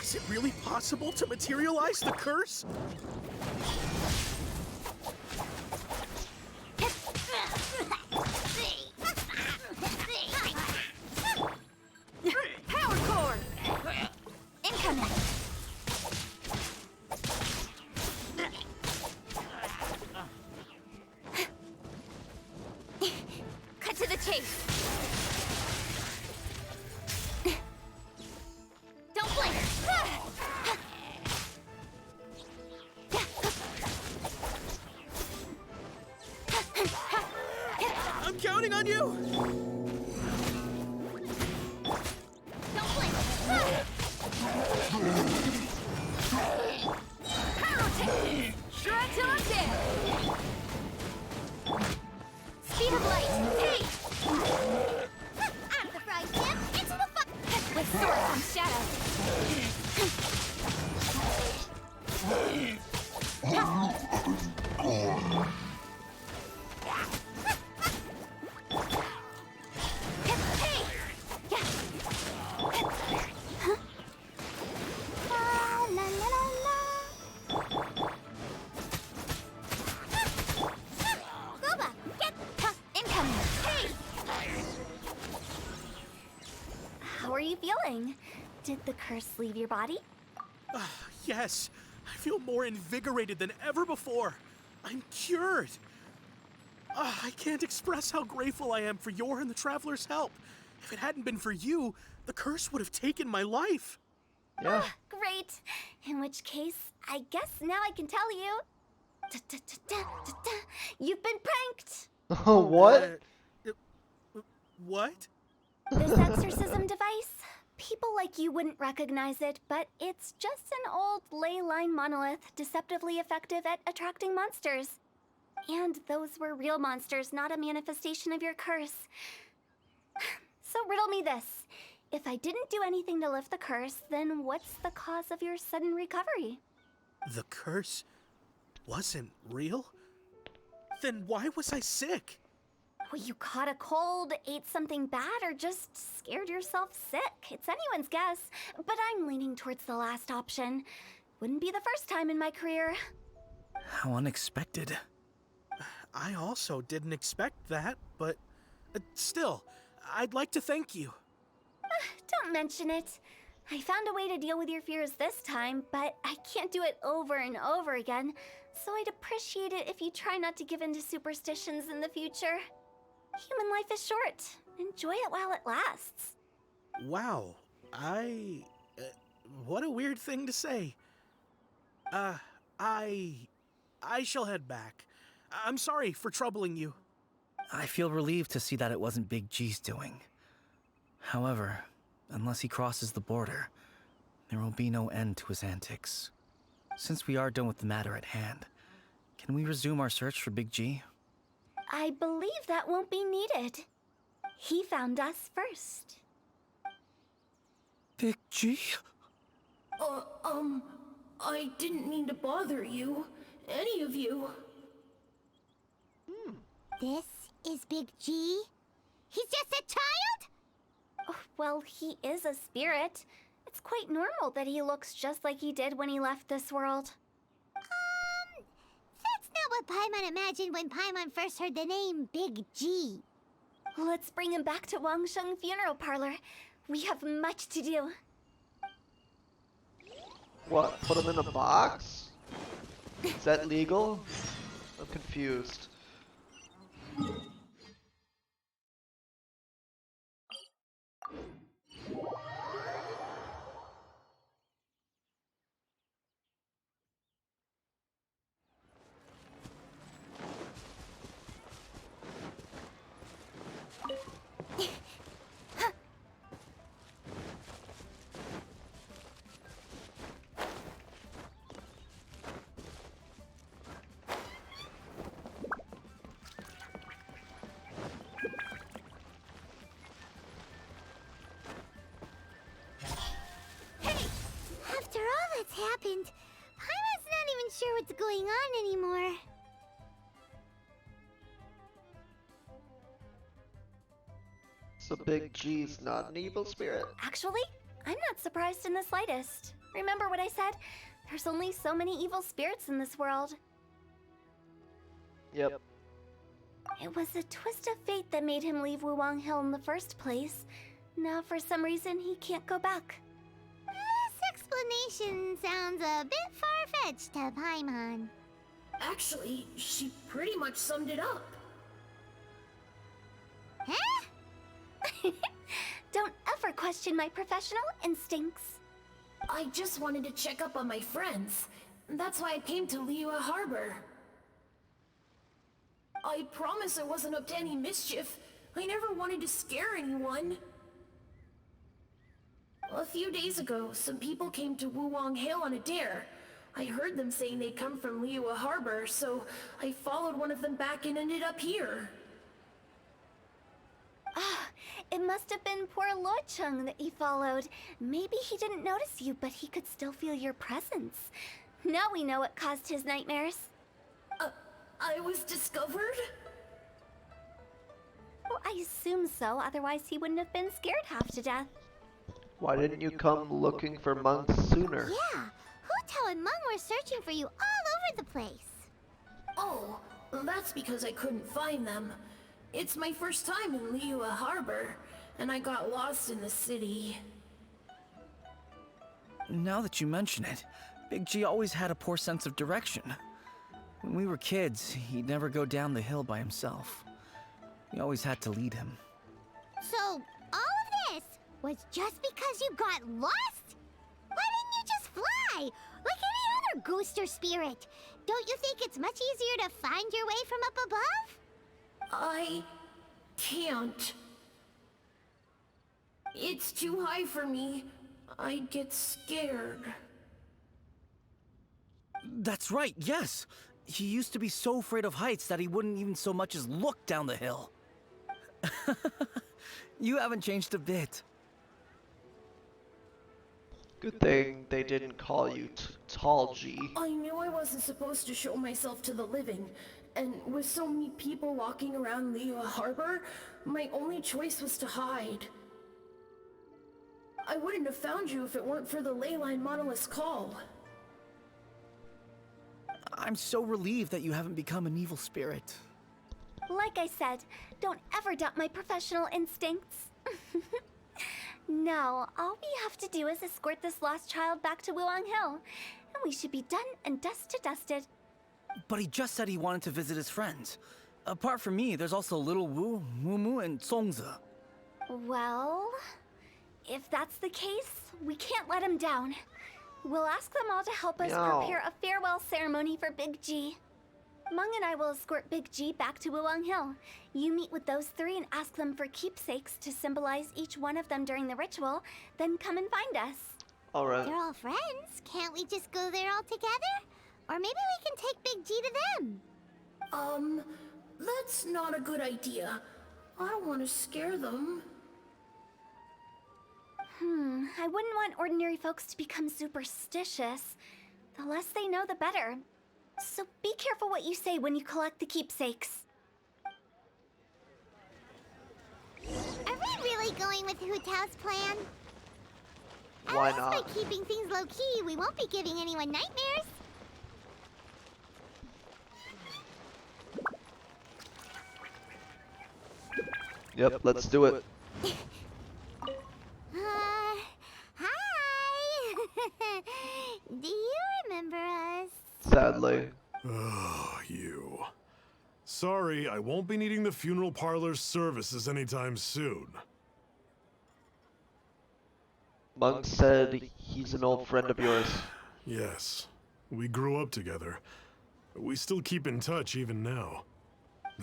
Speaker 7: Is it really possible to materialize the curse?
Speaker 4: Power core! Incoming! Cut to the chase! Don't blink!
Speaker 7: I'm counting on you!
Speaker 4: feeling? Did the curse leave your body?
Speaker 7: Yes, I feel more invigorated than ever before. I'm cured. I can't express how grateful I am for your and the Traveler's help. If it hadn't been for you, the curse would have taken my life.
Speaker 2: Yeah.
Speaker 4: Great. In which case, I guess now I can tell you. Da-da-da-da-da-da. You've been pranked.
Speaker 2: Oh, what?
Speaker 7: What?
Speaker 4: This exorcism device, people like you wouldn't recognize it, but it's just an old ley line monolith deceptively effective at attracting monsters. And those were real monsters, not a manifestation of your curse. So riddle me this. If I didn't do anything to lift the curse, then what's the cause of your sudden recovery?
Speaker 7: The curse wasn't real? Then why was I sick?
Speaker 4: Well, you caught a cold, ate something bad, or just scared yourself sick. It's anyone's guess, but I'm leaning towards the last option. Wouldn't be the first time in my career.
Speaker 3: How unexpected.
Speaker 7: I also didn't expect that, but still, I'd like to thank you.
Speaker 4: Don't mention it. I found a way to deal with your fears this time, but I can't do it over and over again, so I'd appreciate it if you try not to give in to superstitions in the future. Human life is short. Enjoy it while it lasts.
Speaker 7: Wow, what a weird thing to say. I shall head back. I'm sorry for troubling you.
Speaker 3: I feel relieved to see that it wasn't Big G's doing. However, unless he crosses the border, there will be no end to his antics. Since we are done with the matter at hand, can we resume our search for Big G?
Speaker 4: I believe that won't be needed. He found us first.
Speaker 3: Big G?
Speaker 9: I didn't mean to bother you. Any of you.
Speaker 1: This is Big G? He's just a child?
Speaker 4: Oh, well, he is a spirit. It's quite normal that he looks just like he did when he left this world.
Speaker 1: That's not what Paimon imagined when Paimon first heard the name Big G.
Speaker 4: Let's bring him back to Wangsheng Funeral Parlor. We have much to do.
Speaker 2: What? Put him in a box? Is that legal? I'm confused.
Speaker 1: After all that's happened, Paimon's not even sure what's going on anymore.
Speaker 2: So Big G's not an evil spirit?
Speaker 4: Actually, I'm not surprised in the slightest. Remember what I said? There's only so many evil spirits in this world.
Speaker 2: Yep.
Speaker 4: It was a twist of fate that made him leave Wuwang Hill in the first place. Now, for some reason, he can't go back.
Speaker 1: This explanation sounds a bit far-fetched to Paimon.
Speaker 9: Actually, she pretty much summed it up.
Speaker 1: Huh?
Speaker 4: Don't ever question my professional instincts.
Speaker 9: I just wanted to check up on my friends. That's why I came to Liyue Harbor. I promise I wasn't up to any mischief. I never wanted to scare anyone. A few days ago, some people came to Wuwang Hill on a dare. I heard them saying they'd come from Liyue Harbor, so I followed one of them back and ended up here.
Speaker 4: It must have been poor Luocheng that he followed. Maybe he didn't notice you, but he could still feel your presence. Now we know what caused his nightmares.
Speaker 9: I was discovered?
Speaker 4: Well, I assume so, otherwise he wouldn't have been scared half to death.
Speaker 2: Why didn't you come looking for monks sooner?
Speaker 1: Yeah, Hu Tao and Meng were searching for you all over the place.
Speaker 9: Oh, that's because I couldn't find them. It's my first time in Liyue Harbor, and I got lost in the city.
Speaker 3: Now that you mention it, Big G always had a poor sense of direction. When we were kids, he'd never go down the hill by himself. We always had to lead him.
Speaker 1: So, all of this was just because you got lost? Why didn't you just fly? Like any other ghost or spirit? Don't you think it's much easier to find your way from up above?
Speaker 9: I can't. It's too high for me. I'd get scared.
Speaker 3: That's right, yes! He used to be so afraid of heights that he wouldn't even so much as look down the hill. You haven't changed a bit.
Speaker 2: Good thing they didn't call you Tall G.
Speaker 9: I knew I wasn't supposed to show myself to the living, and with so many people walking around Liyue Harbor, my only choice was to hide. I wouldn't have found you if it weren't for the Leyline Monolith's call.
Speaker 3: I'm so relieved that you haven't become an evil spirit.
Speaker 4: Like I said, don't ever doubt my professional instincts. Now, all we have to do is escort this lost child back to Wuong Hill, and we should be done and dusted.
Speaker 3: But he just said he wanted to visit his friends. Apart from me, there's also Little Wu, Mumu, and Songza.
Speaker 4: Well, if that's the case, we can't let him down. We'll ask them all to help us
Speaker 2: No.
Speaker 4: prepare a farewell ceremony for Big G. Mung and I will escort Big G back to Wuong Hill. You meet with those three and ask them for keepsakes to symbolize each one of them during the ritual, then come and find us.
Speaker 2: Alright.
Speaker 1: They're all friends. Can't we just go there all together? Or maybe we can take Big G to them.
Speaker 9: That's not a good idea. I don't want to scare them.
Speaker 4: I wouldn't want ordinary folks to become superstitious. The less they know, the better. So be careful what you say when you collect the keepsakes.
Speaker 1: Are we really going with Hu Tao's plan?
Speaker 2: Why
Speaker 1: At least
Speaker 2: not?
Speaker 1: by keeping things low-key, we won't be giving anyone nightmares.
Speaker 2: Yep, let's do it.
Speaker 1: Hi! Do you remember us?
Speaker 2: Sadly.
Speaker 6: Oh, you. Sorry, I won't be needing the funeral parlor's services anytime soon.
Speaker 2: Monk said he's an old friend of yours.
Speaker 6: Yes, we grew up together. We still keep in touch even now.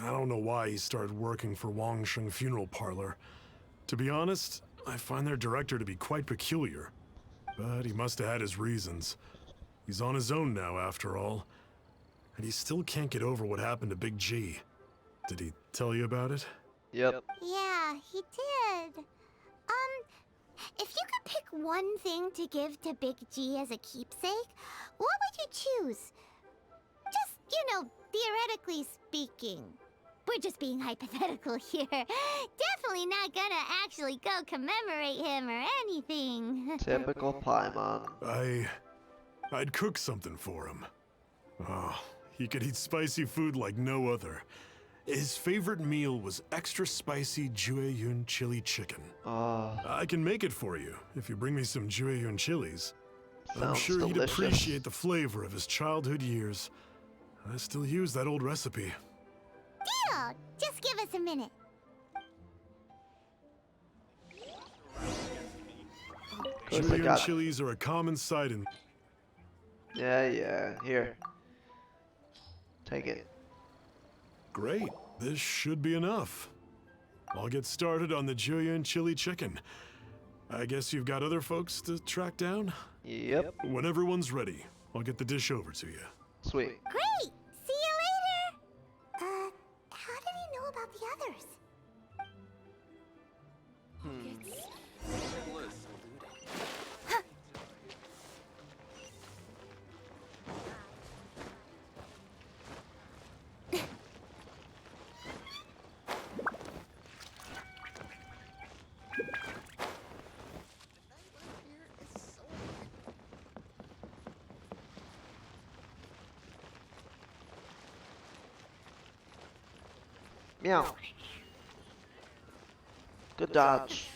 Speaker 6: I don't know why he started working for Wangsheng Funeral Parlor. To be honest, I find their director to be quite peculiar. But he must have had his reasons. He's on his own now, after all. And he still can't get over what happened to Big G. Did he tell you about it?
Speaker 2: Yep.
Speaker 1: Yeah, he did. If you could pick one thing to give to Big G as a keepsake, what would you choose? Just, theoretically speaking. We're just being hypothetical here. Definitely not gonna actually go commemorate him or anything.
Speaker 2: Typical Paimon.
Speaker 6: I'd cook something for him. Oh, he could eat spicy food like no other. His favorite meal was extra spicy Jueyun chili chicken. I can make it for you if you bring me some Jueyun chilies. I'm
Speaker 2: Sounds
Speaker 6: sure he'd
Speaker 2: delicious.
Speaker 6: appreciate the flavor of his childhood years. I still use that old recipe.
Speaker 1: Deal! Just give us a minute.
Speaker 2: Of course I
Speaker 6: Jueyun
Speaker 2: got it.
Speaker 6: chilies are a common sight in...
Speaker 2: Yeah. Here. Take it.
Speaker 6: Great, this should be enough. I'll get started on the Jueyun chili chicken. I guess you've got other folks to track down?
Speaker 2: Yep.
Speaker 6: When everyone's ready, I'll get the dish over to you.
Speaker 2: Sweet.
Speaker 1: Great! See you later! How did he know about the others?
Speaker 2: Meow. Good dodge.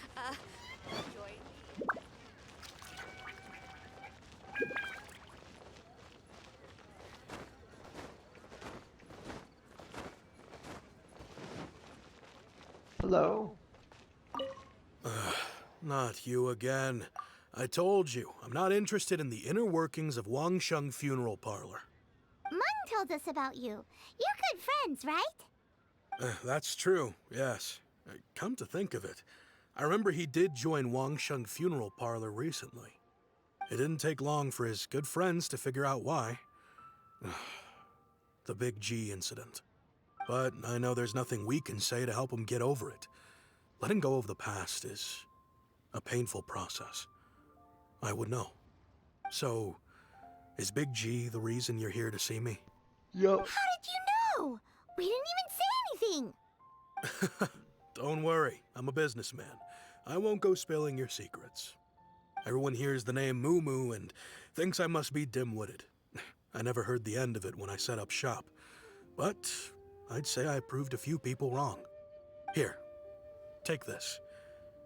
Speaker 2: Hello.
Speaker 7: Not you again. I told you, I'm not interested in the inner workings of Wangsheng Funeral Parlor.
Speaker 1: Mung told us about you. You're good friends, right?
Speaker 7: That's true, yes. Come to think of it, I remember he did join Wangsheng Funeral Parlor recently. It didn't take long for his good friends to figure out why. The Big G incident. But I know there's nothing we can say to help him get over it. Letting go of the past is a painful process. I would know. So, is Big G the reason you're here to see me?
Speaker 2: Yup.
Speaker 1: How did you know? We didn't even say anything.
Speaker 7: Don't worry, I'm a businessman. I won't go spilling your secrets. Everyone hears the name Moo Moo and thinks I must be dim-witted. I never heard the end of it when I set up shop. But I'd say I proved a few people wrong. Here, take this.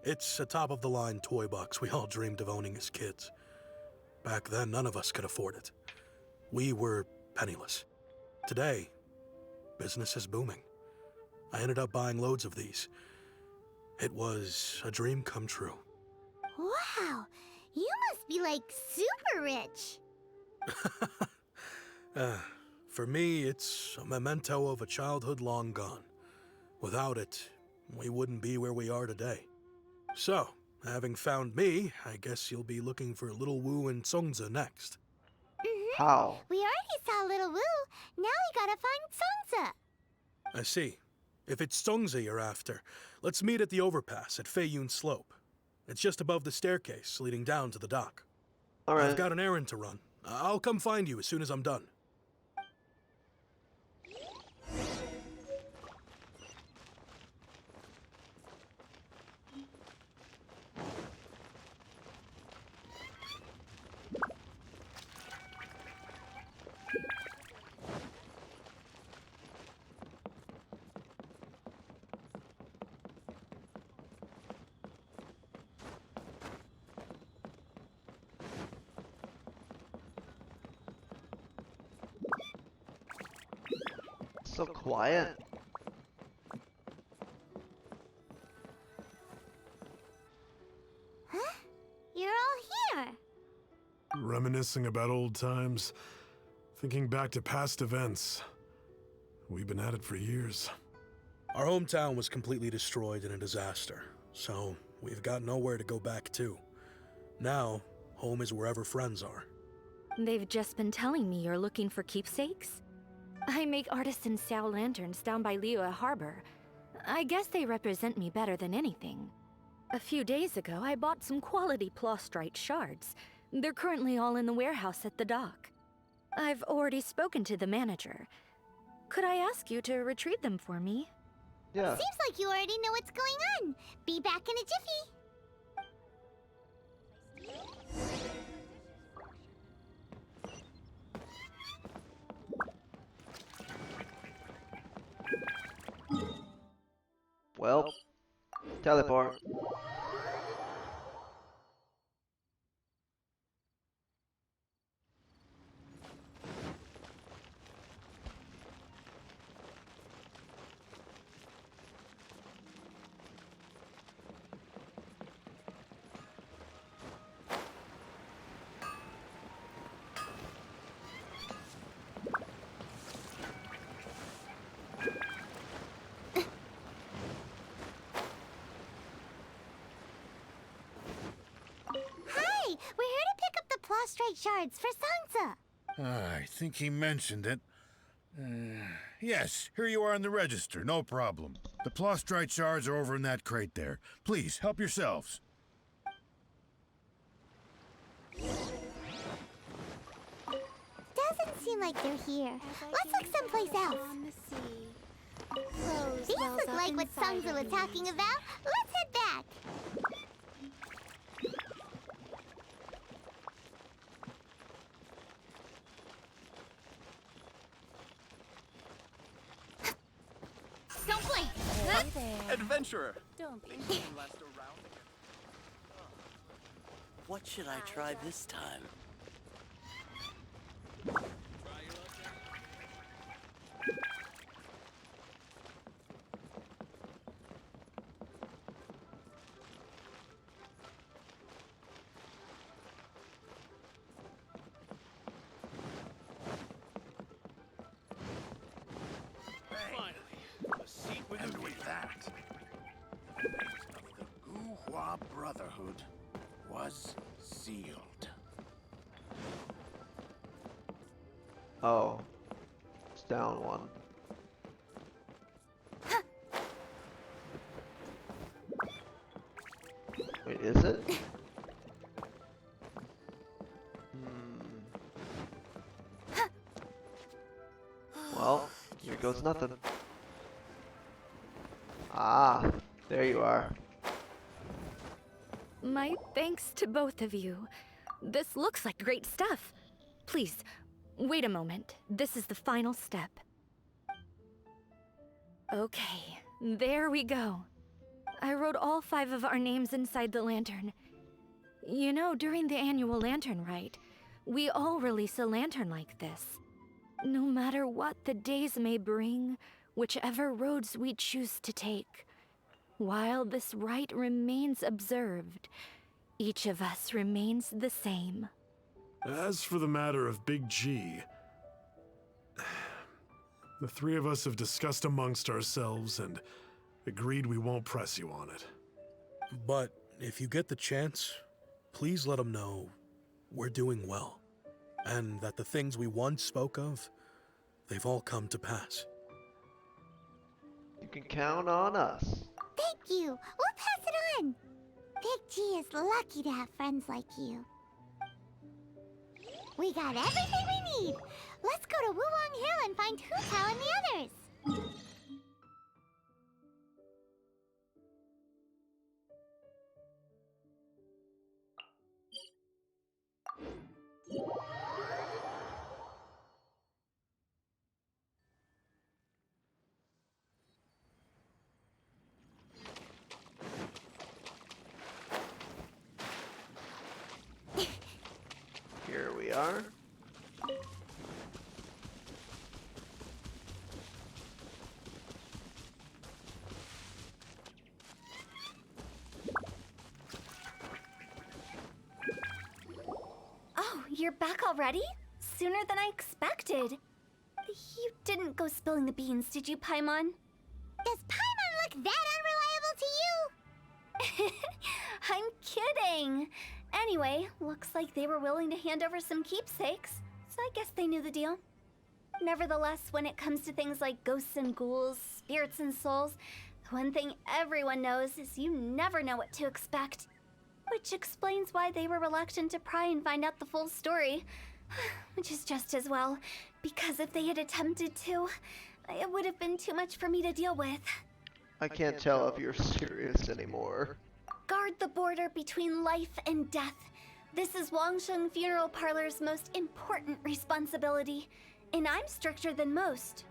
Speaker 7: It's a top-of-the-line toy box we all dreamed of owning as kids. Back then, none of us could afford it. We were penniless. Today, business is booming. I ended up buying loads of these. It was a dream come true.
Speaker 1: Wow, you must be like super rich.
Speaker 7: For me, it's a memento of a childhood long gone. Without it, we wouldn't be where we are today. So, having found me, I guess you'll be looking for Little Wu and Songza next.
Speaker 2: How?
Speaker 1: We already saw Little Wu. Now we gotta find Songza.
Speaker 7: I see. If it's Songza you're after, let's meet at the overpass at Feiyun Slope. It's just above the staircase leading down to the dock.
Speaker 2: Alright.
Speaker 7: I've got an errand to run. I'll come find you as soon as I'm done.
Speaker 2: So quiet.
Speaker 1: Huh? You're all here.
Speaker 6: Reminiscing about old times, thinking back to past events. We've been at it for years.
Speaker 7: Our hometown was completely destroyed in a disaster, so we've got nowhere to go back to. Now, home is wherever friends are.
Speaker 8: They've just been telling me you're looking for keepsakes? I make artisan Sao lanterns down by Liyue Harbor. I guess they represent me better than anything. A few days ago, I bought some quality Plostrite shards. They're currently all in the warehouse at the dock. I've already spoken to the manager. Could I ask you to retrieve them for me?
Speaker 2: Yeah.
Speaker 1: Seems like you already know what's going on. Be back in a jiffy.
Speaker 2: Well, teleport.
Speaker 1: Hi, we're here to pick up the Plostrite shards for Songza.
Speaker 10: I think he mentioned it. Yes, here you are in the register, no problem. The Plostrite shards are over in that crate there. Please, help yourselves.
Speaker 1: Doesn't seem like they're here. Let's look someplace else. These look like what Songza was talking about. Let's head back. Don't play.
Speaker 3: Adventurer!
Speaker 9: Don't be.
Speaker 11: What should I try this time? was sealed.
Speaker 2: Oh. It's down one. Wait, is it? Well, here goes nothing. Ah, there you are.
Speaker 8: My thanks to both of you. This looks like great stuff. Please, wait a moment. This is the final step. Okay, there we go. I wrote all 5 of our names inside the lantern. You know, during the annual lantern rite, we all release a lantern like this. No matter what the days may bring, whichever roads we choose to take, while this rite remains observed, each of us remains the same.
Speaker 6: As for the matter of Big G, the 3 of us have discussed amongst ourselves and agreed we won't press you on it.
Speaker 7: But if you get the chance, please let him know we're doing well, and that the things we once spoke of, they've all come to pass.
Speaker 2: You can count on us.
Speaker 1: Thank you. We'll pass it on. Big G is lucky to have friends like you. We got everything we need. Let's go to Wuwang Hill and find Hu Tao and the others.
Speaker 2: Here we are.
Speaker 4: Oh, you're back already? Sooner than I expected. You didn't go spilling the beans, did you, Paimon?
Speaker 1: Does Paimon look that unreliable to you?
Speaker 4: I'm kidding. Anyway, looks like they were willing to hand over some keepsakes, so I guess they knew the deal. Nevertheless, when it comes to things like ghosts and ghouls, spirits and souls, the one thing everyone knows is you never know what to expect. Which explains why they were reluctant to pry and find out the full story. Which is just as well, because if they had attempted to, it would have been too much for me to deal with.
Speaker 2: I can't tell if you're serious anymore.
Speaker 4: Guard the border between life and death. This is Wangsheng Funeral Parlor's most important responsibility, and I'm stricter than most.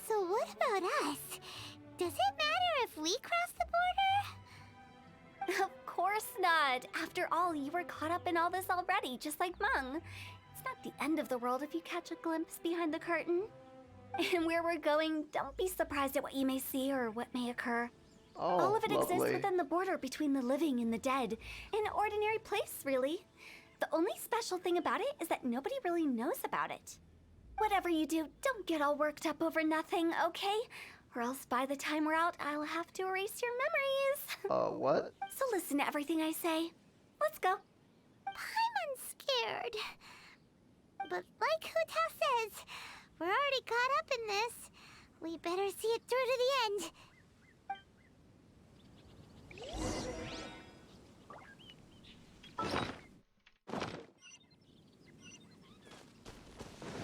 Speaker 1: So what about us? Does it matter if we cross the border?
Speaker 4: Of course not. After all, you were caught up in all this already, just like Meng. It's not the end of the world if you catch a glimpse behind the curtain. And where we're going, don't be surprised at what you may see or what may occur.
Speaker 2: Oh,
Speaker 4: All of it
Speaker 2: lovely.
Speaker 4: exists within the border between the living and the dead. An ordinary place, really. The only special thing about it is that nobody really knows about it. Whatever you do, don't get all worked up over nothing, okay? Or else by the time we're out, I'll have to erase your memories.
Speaker 2: What?
Speaker 4: So listen to everything I say. Let's go.
Speaker 1: Paimon's scared. But like Hu Tao says, we're already caught up in this. We better see it through to the end.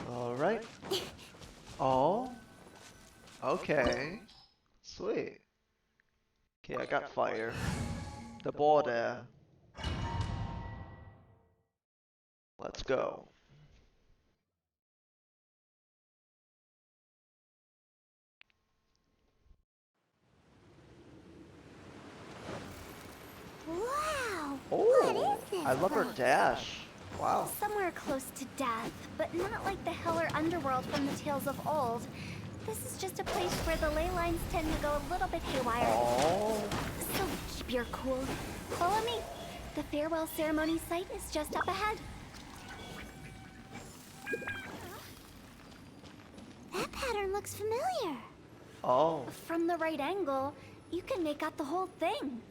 Speaker 2: All right. Oh. Okay. Sweet. Okay, I got fire. The border. Let's go.
Speaker 1: Wow!
Speaker 2: Oh,
Speaker 1: What is this
Speaker 2: I love her
Speaker 1: place?
Speaker 2: dash. Wow.
Speaker 4: Somewhere close to death, but not like the hell or underworld from the tales of old. This is just a place where the ley lines tend to go a little bit haywire.
Speaker 2: Oh.
Speaker 4: So keep your cool. Follow me. The farewell ceremony site is just up ahead.
Speaker 1: That pattern looks familiar.
Speaker 2: Oh.
Speaker 4: From the right angle, you can make out the whole thing.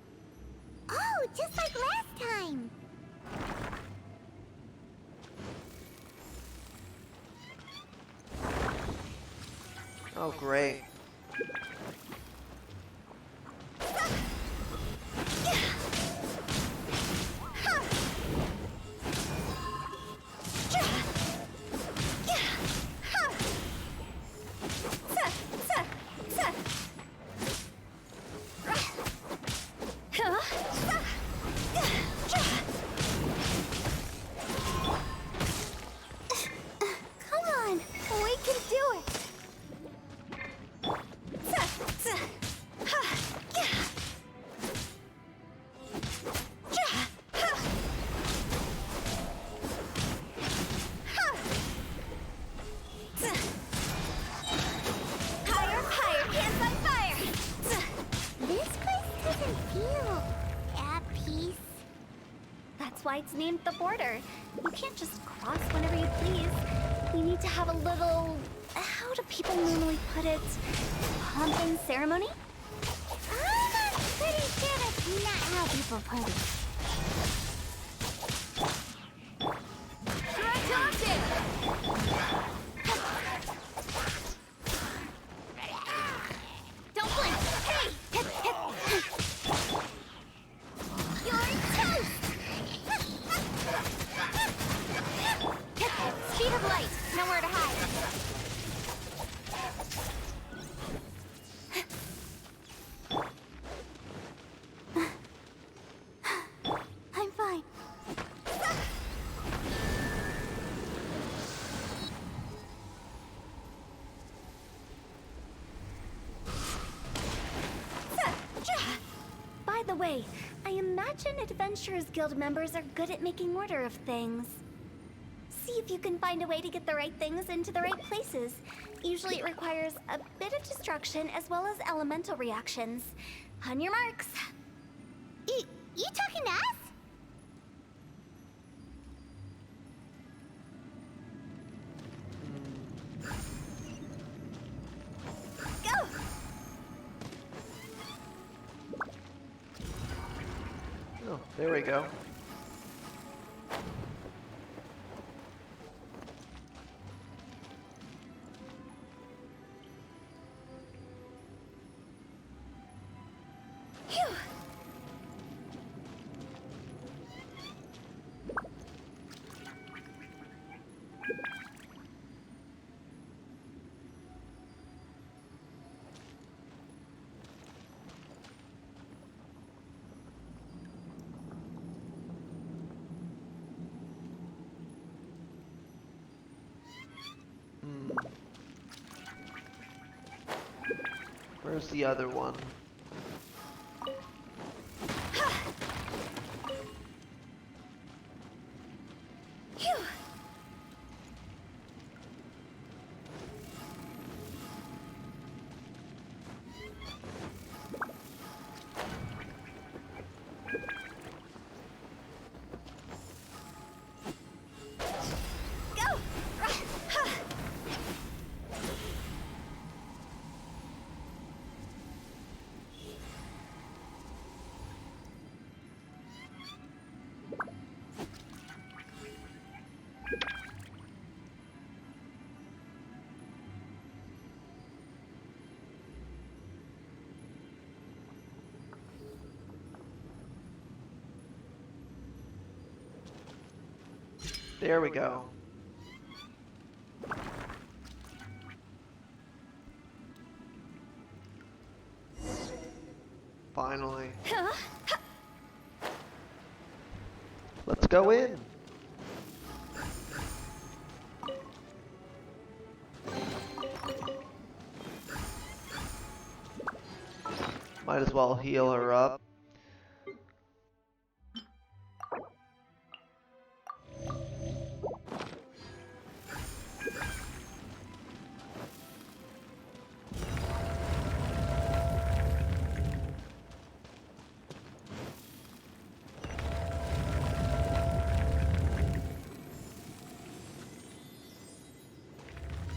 Speaker 1: Oh, just like last time.
Speaker 2: Oh, great.
Speaker 1: Come on, we can do it.
Speaker 4: Higher, higher, hands on fire!
Speaker 1: This place doesn't feel at peace.
Speaker 4: That's why it's named the border. You can't just cross whenever you please. We need to have a little... how do people normally put it? Pomp and ceremony?
Speaker 1: I'm pretty sure that's not how people put it.
Speaker 4: Don't blink! Hey!
Speaker 1: You're toast!
Speaker 4: Speed of light! Nowhere to hide.
Speaker 1: I'm fine.
Speaker 4: By the way, I imagine Adventurers Guild members are good at making order of things. See if you can find a way to get the right things into the right places. Usually it requires a bit of destruction as well as elemental reactions. On your marks.
Speaker 1: You talking to us?
Speaker 4: Go!
Speaker 2: Oh, there we go.
Speaker 4: Phew!
Speaker 2: Where's the other one?
Speaker 4: Phew! Go!
Speaker 2: There we go. Finally. Let's go in. Might as well heal her up.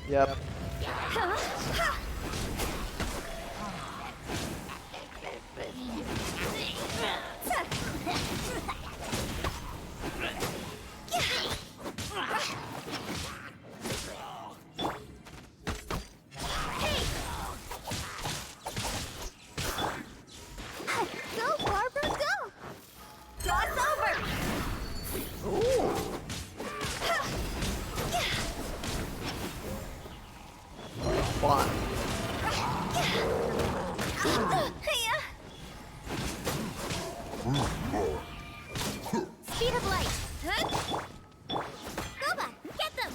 Speaker 2: Yep.
Speaker 4: Hey!
Speaker 2: fun.
Speaker 1: Speed of light. Goba, get them.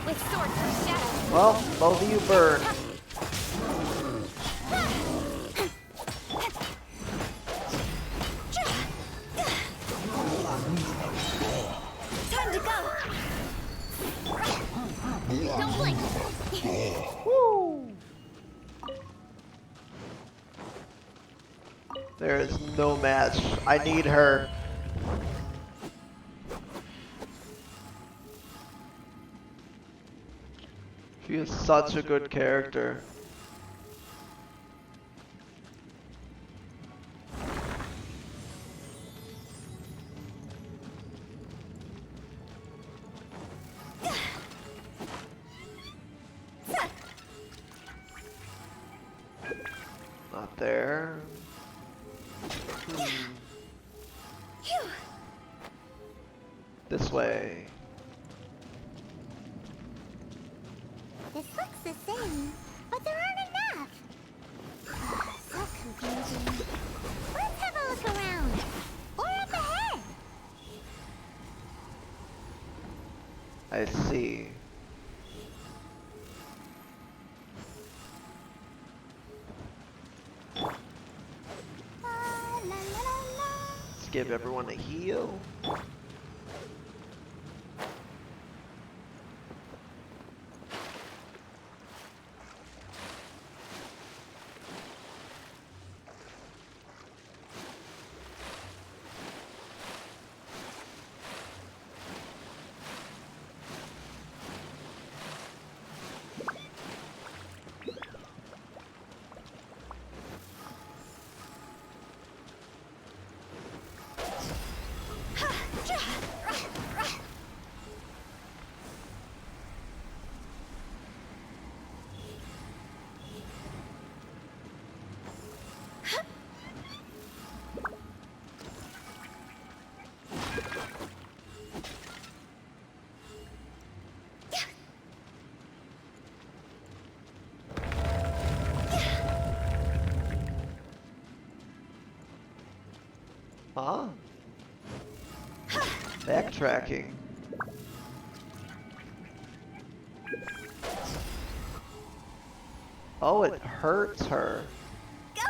Speaker 1: With sword through shadow.
Speaker 2: Well, both of you burn.
Speaker 1: Time to go. Don't blink.
Speaker 2: There is no match. I need her. She is such a good character. Not there. This way.
Speaker 1: This looks the same, but there aren't enough. So confusing. Let's have a look around. Or up ahead.
Speaker 2: I see.
Speaker 1: La, la, la, la.
Speaker 2: Let's give everyone a heal. Huh? Backtracking. Oh, it hurts her.
Speaker 1: Go.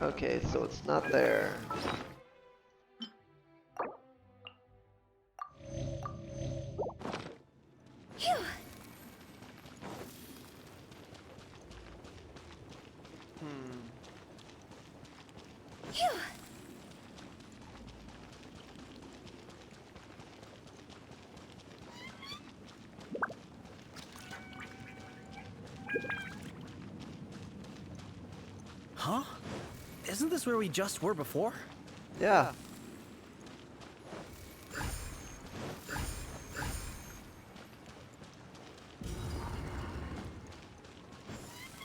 Speaker 2: Okay, so it's not there.
Speaker 1: Phew. Phew.
Speaker 3: Huh? Isn't this where we just were before?
Speaker 2: Yeah.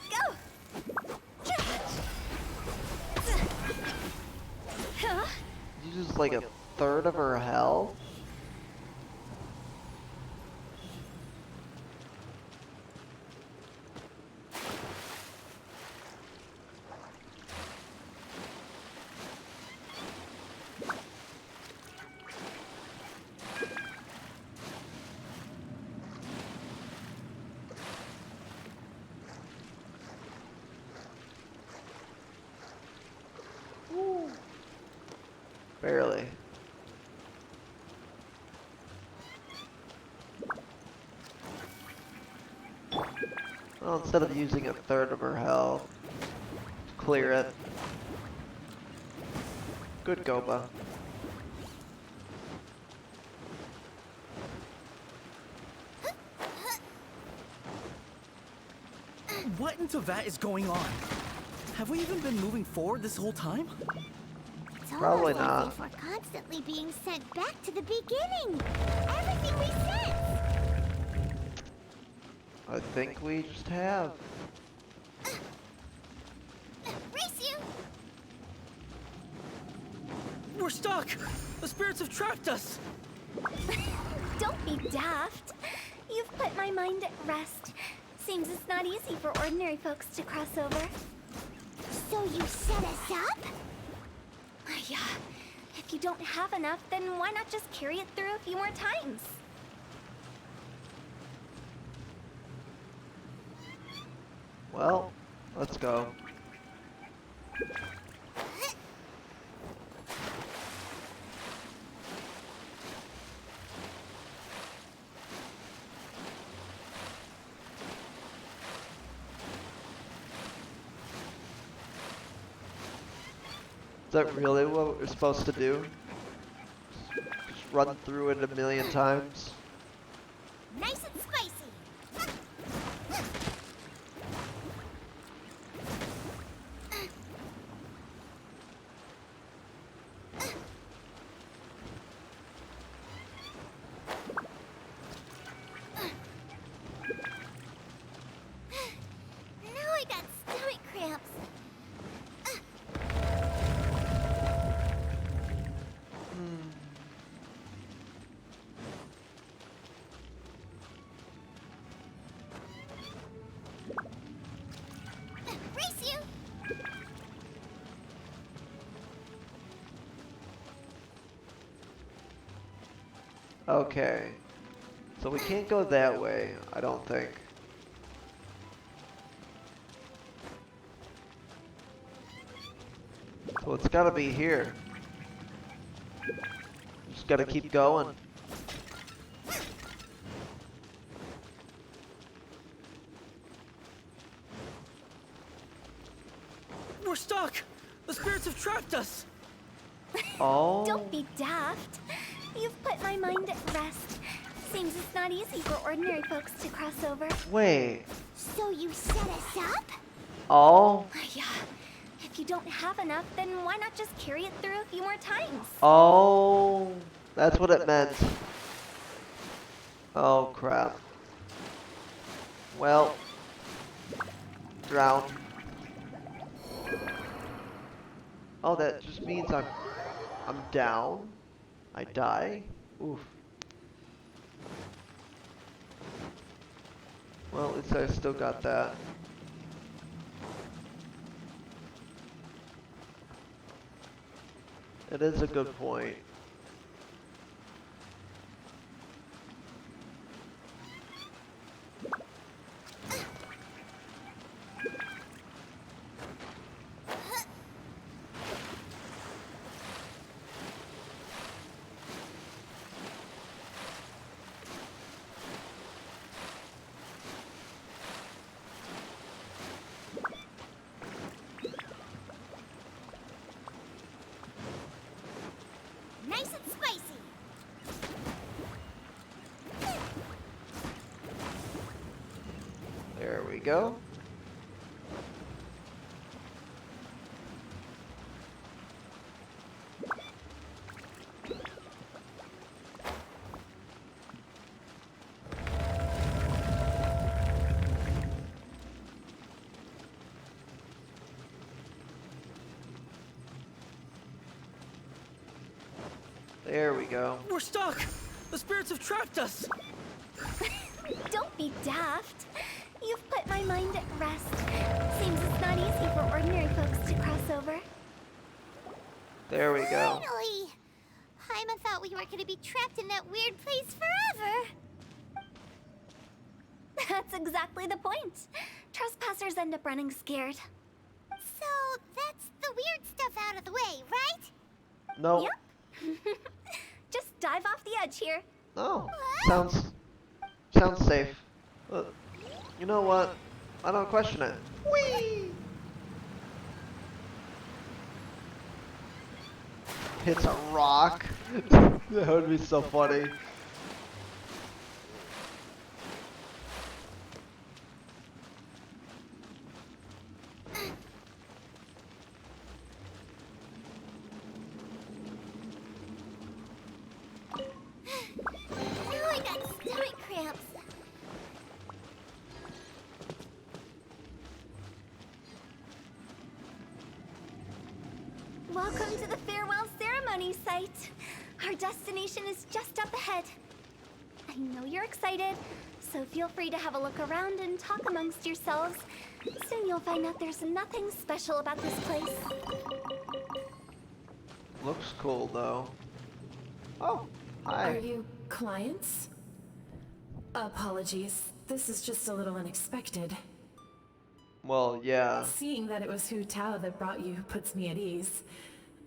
Speaker 1: Go. Huh?
Speaker 2: You just like a third of her health? Barely. Well, instead of using a third of her health, clear it. Good Goba.
Speaker 3: What in Teyvat is going on? Have we even been moving forward this whole time?
Speaker 1: It's
Speaker 2: Probably
Speaker 1: almost as
Speaker 2: not.
Speaker 1: if we're constantly being sent back to the beginning. Everything we sense.
Speaker 2: I think we just have.
Speaker 3: We're stuck! The spirits have trapped us!
Speaker 4: Don't be daft. You've put my mind at rest. Seems it's not easy for ordinary folks to cross over.
Speaker 1: So you set us up?
Speaker 4: Yeah. If you don't have enough, then why not just carry it through a few more times?
Speaker 2: Well, let's go. Is that really what we're supposed to do? Just run through it a million times?
Speaker 1: Nice and spicy. Now I got stomach cramps. Race you!
Speaker 2: Okay. So we can't go that way, I don't think. So it's gotta be here. Just gotta keep going.
Speaker 3: We're stuck! The spirits have trapped us!
Speaker 2: Oh.
Speaker 4: Don't be daft. You've put my mind at rest. Seems it's not easy for ordinary folks to cross over.
Speaker 2: Wait.
Speaker 1: So you set us up?
Speaker 2: Oh.
Speaker 4: Yeah. If you don't have enough, then why not just carry it through a few more times?
Speaker 2: Oh. That's what it meant. Oh crap. Well. Drown. Oh, that just means I'm down. I die. Oof. Well, at least I still got that. It is a good point.
Speaker 1: Nice and spicy.
Speaker 2: There we go. There we go.
Speaker 3: We're stuck! The spirits have trapped us!
Speaker 4: Don't be daft. You've put my mind at rest. Seems it's not easy for ordinary folks to cross over.
Speaker 2: There we go.
Speaker 1: Finally! Paimon thought we weren't gonna be trapped in that weird place forever.
Speaker 4: That's exactly the point. Trespassers end up running scared.
Speaker 1: So that's the weird stuff out of the way, right?
Speaker 2: No.
Speaker 4: Yep. Just dive off the edge here.
Speaker 2: Oh. Sounds safe. You know what? I don't question it. Whee! Hits a rock. That would be so funny.
Speaker 1: Now I got stomach cramps.
Speaker 4: Welcome to the farewell ceremony. ceremony site. Our destination is just up ahead. I know you're excited, so feel free to have a look around and talk amongst yourselves. Soon you'll find out there's nothing special about this place.
Speaker 2: Looks cool though. Oh, hi.
Speaker 9: Are you clients? Apologies. This is just a little unexpected.
Speaker 2: Well, yeah.
Speaker 9: Seeing that it was Hu Tao that brought you puts me at ease.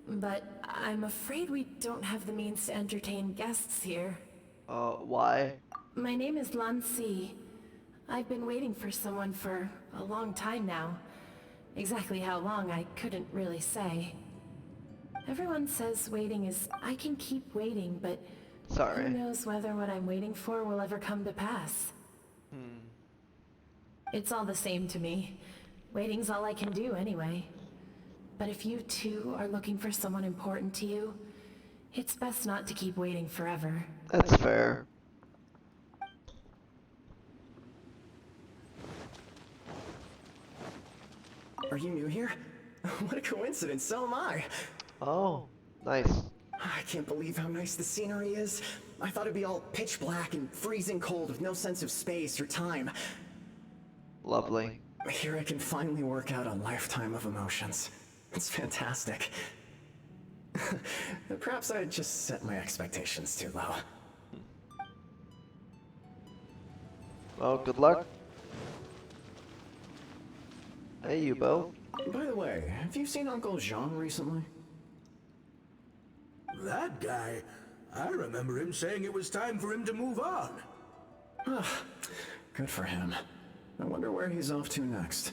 Speaker 9: But I'm afraid we don't have the means to entertain guests here.
Speaker 2: Why?
Speaker 9: My name is Lan Si. I've been waiting for someone for a long time now. Exactly how long, I couldn't really say. Everyone says waiting is... I can keep waiting, but...
Speaker 2: Sorry.
Speaker 9: Who knows whether what I'm waiting for will ever come to pass. It's all the same to me. Waiting's all I can do anyway. But if you too are looking for someone important to you, it's best not to keep waiting forever.
Speaker 2: That's fair.
Speaker 12: Are you new here? What a coincidence, so am I.
Speaker 2: Oh, nice.
Speaker 12: I can't believe how nice the scenery is. I thought it'd be all pitch black and freezing cold with no sense of space or time.
Speaker 2: Lovely.
Speaker 12: Here I can finally work out a lifetime of emotions. It's fantastic. Perhaps I just set my expectations too low.
Speaker 2: Well, good luck. Hey, you both.
Speaker 12: By the way, have you seen Uncle Jean recently?
Speaker 13: That guy? I remember him saying it was time for him to move on.
Speaker 12: Good for him. I wonder where he's off to next.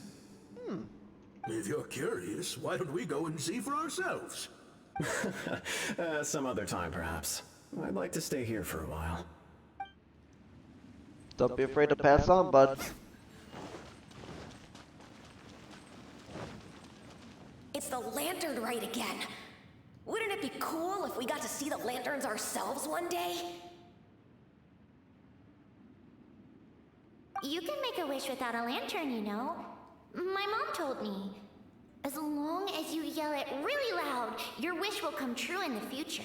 Speaker 13: If you're curious, why don't we go and see for ourselves?
Speaker 12: Some other time, perhaps. I'd like to stay here for a while.
Speaker 2: Don't be afraid to pass on, bud.
Speaker 14: It's the lantern rite again. Wouldn't it be cool if we got to see the lanterns ourselves one day?
Speaker 1: You can make a wish without a lantern, you know. My mom told me. As long as you yell it really loud, your wish will come true in the future.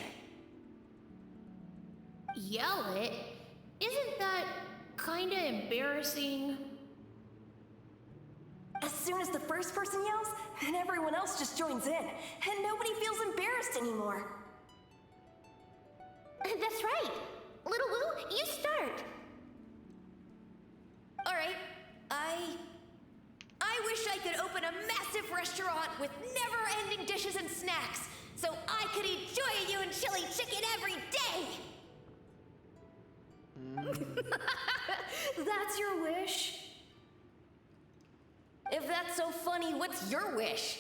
Speaker 9: Yell it? Isn't that kinda embarrassing?
Speaker 14: As soon as the first person yells, then everyone else just joins in, and nobody feels embarrassed anymore.
Speaker 1: That's right. Little Wu, you start.
Speaker 14: Alright, I wish I could open a massive restaurant with never-ending dishes and snacks, so I could eat Joy-You and chili chicken every day!
Speaker 9: That's your wish?
Speaker 14: If that's so funny, what's your wish?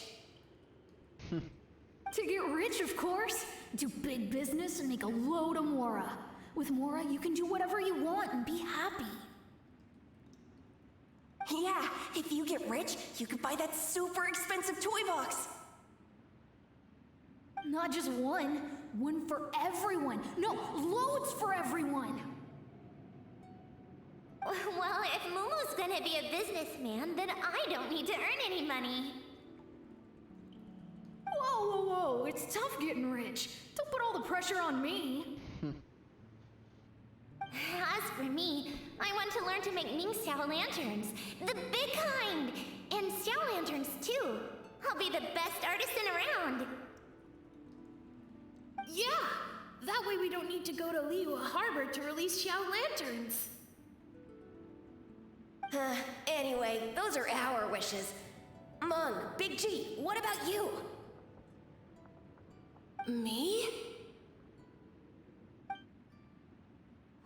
Speaker 5: To get rich, of course. Do big business and make a load of Mora. With Mora, you can do whatever you want and be happy.
Speaker 14: Yeah, if you get rich, you could buy that super expensive toy box.
Speaker 5: Not just one. One for everyone. No, loads for everyone.
Speaker 1: Well, if Momo's gonna be a businessman, then I don't need to earn any money.
Speaker 5: Whoa, whoa, whoa. It's tough getting rich. Don't put all the pressure on me.
Speaker 1: As for me, I want to learn to make Ning Xiao lanterns. The big kind! And Xiao lanterns, too. I'll be the best artisan around.
Speaker 9: Yeah! That way we don't need to go to Liyue Harbor to release Xiao lanterns.
Speaker 14: Anyway, those are our wishes. Mung, Big G, what about you?
Speaker 9: Me?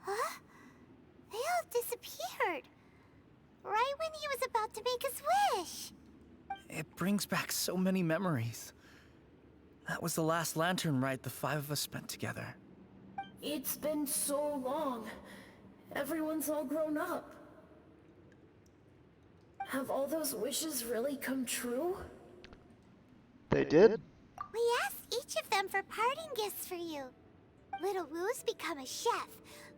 Speaker 1: Huh? They all disappeared. Right when he was about to make his wish.
Speaker 3: It brings back so many memories. That was the last lantern rite the five of us spent together.
Speaker 9: It's been so long. Everyone's all grown up. Have all those wishes really come true?
Speaker 2: They did?
Speaker 1: We asked each of them for parting gifts for you. Little Wu's become a chef.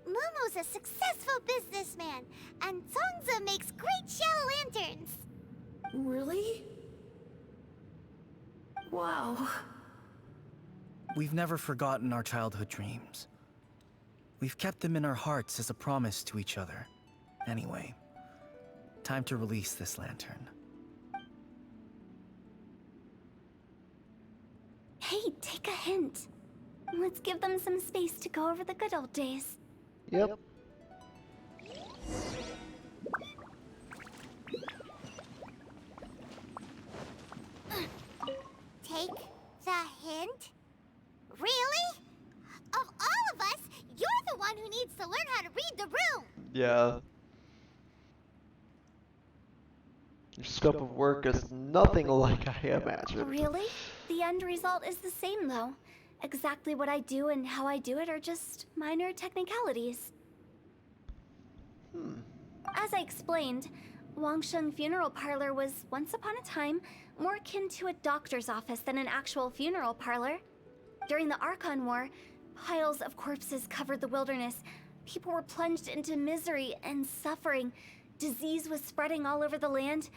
Speaker 1: Momo's a successful businessman. And Zongza makes great Xiao lanterns.
Speaker 9: Really? Wow.
Speaker 3: We've never forgotten our childhood dreams. We've kept them in our hearts as a promise to each other. Anyway, time to release this lantern.
Speaker 4: Hey, take a hint. Let's give them some space to go over the good old days.
Speaker 2: Yep.
Speaker 1: Take the hint? Really? Of all of us, you're the one who needs to learn how to read the room.
Speaker 2: Yeah. Your scope of work is nothing like I imagined.
Speaker 4: Really? The end result is the same, though. Exactly what I do and how I do it are just minor technicalities. As I explained, Wangsheng Funeral Parlor was, once upon a time, more akin to a doctor's office than an actual funeral parlor. During the Archon War, piles of corpses covered the wilderness. People were plunged into misery and suffering. Disease was spreading all over the land.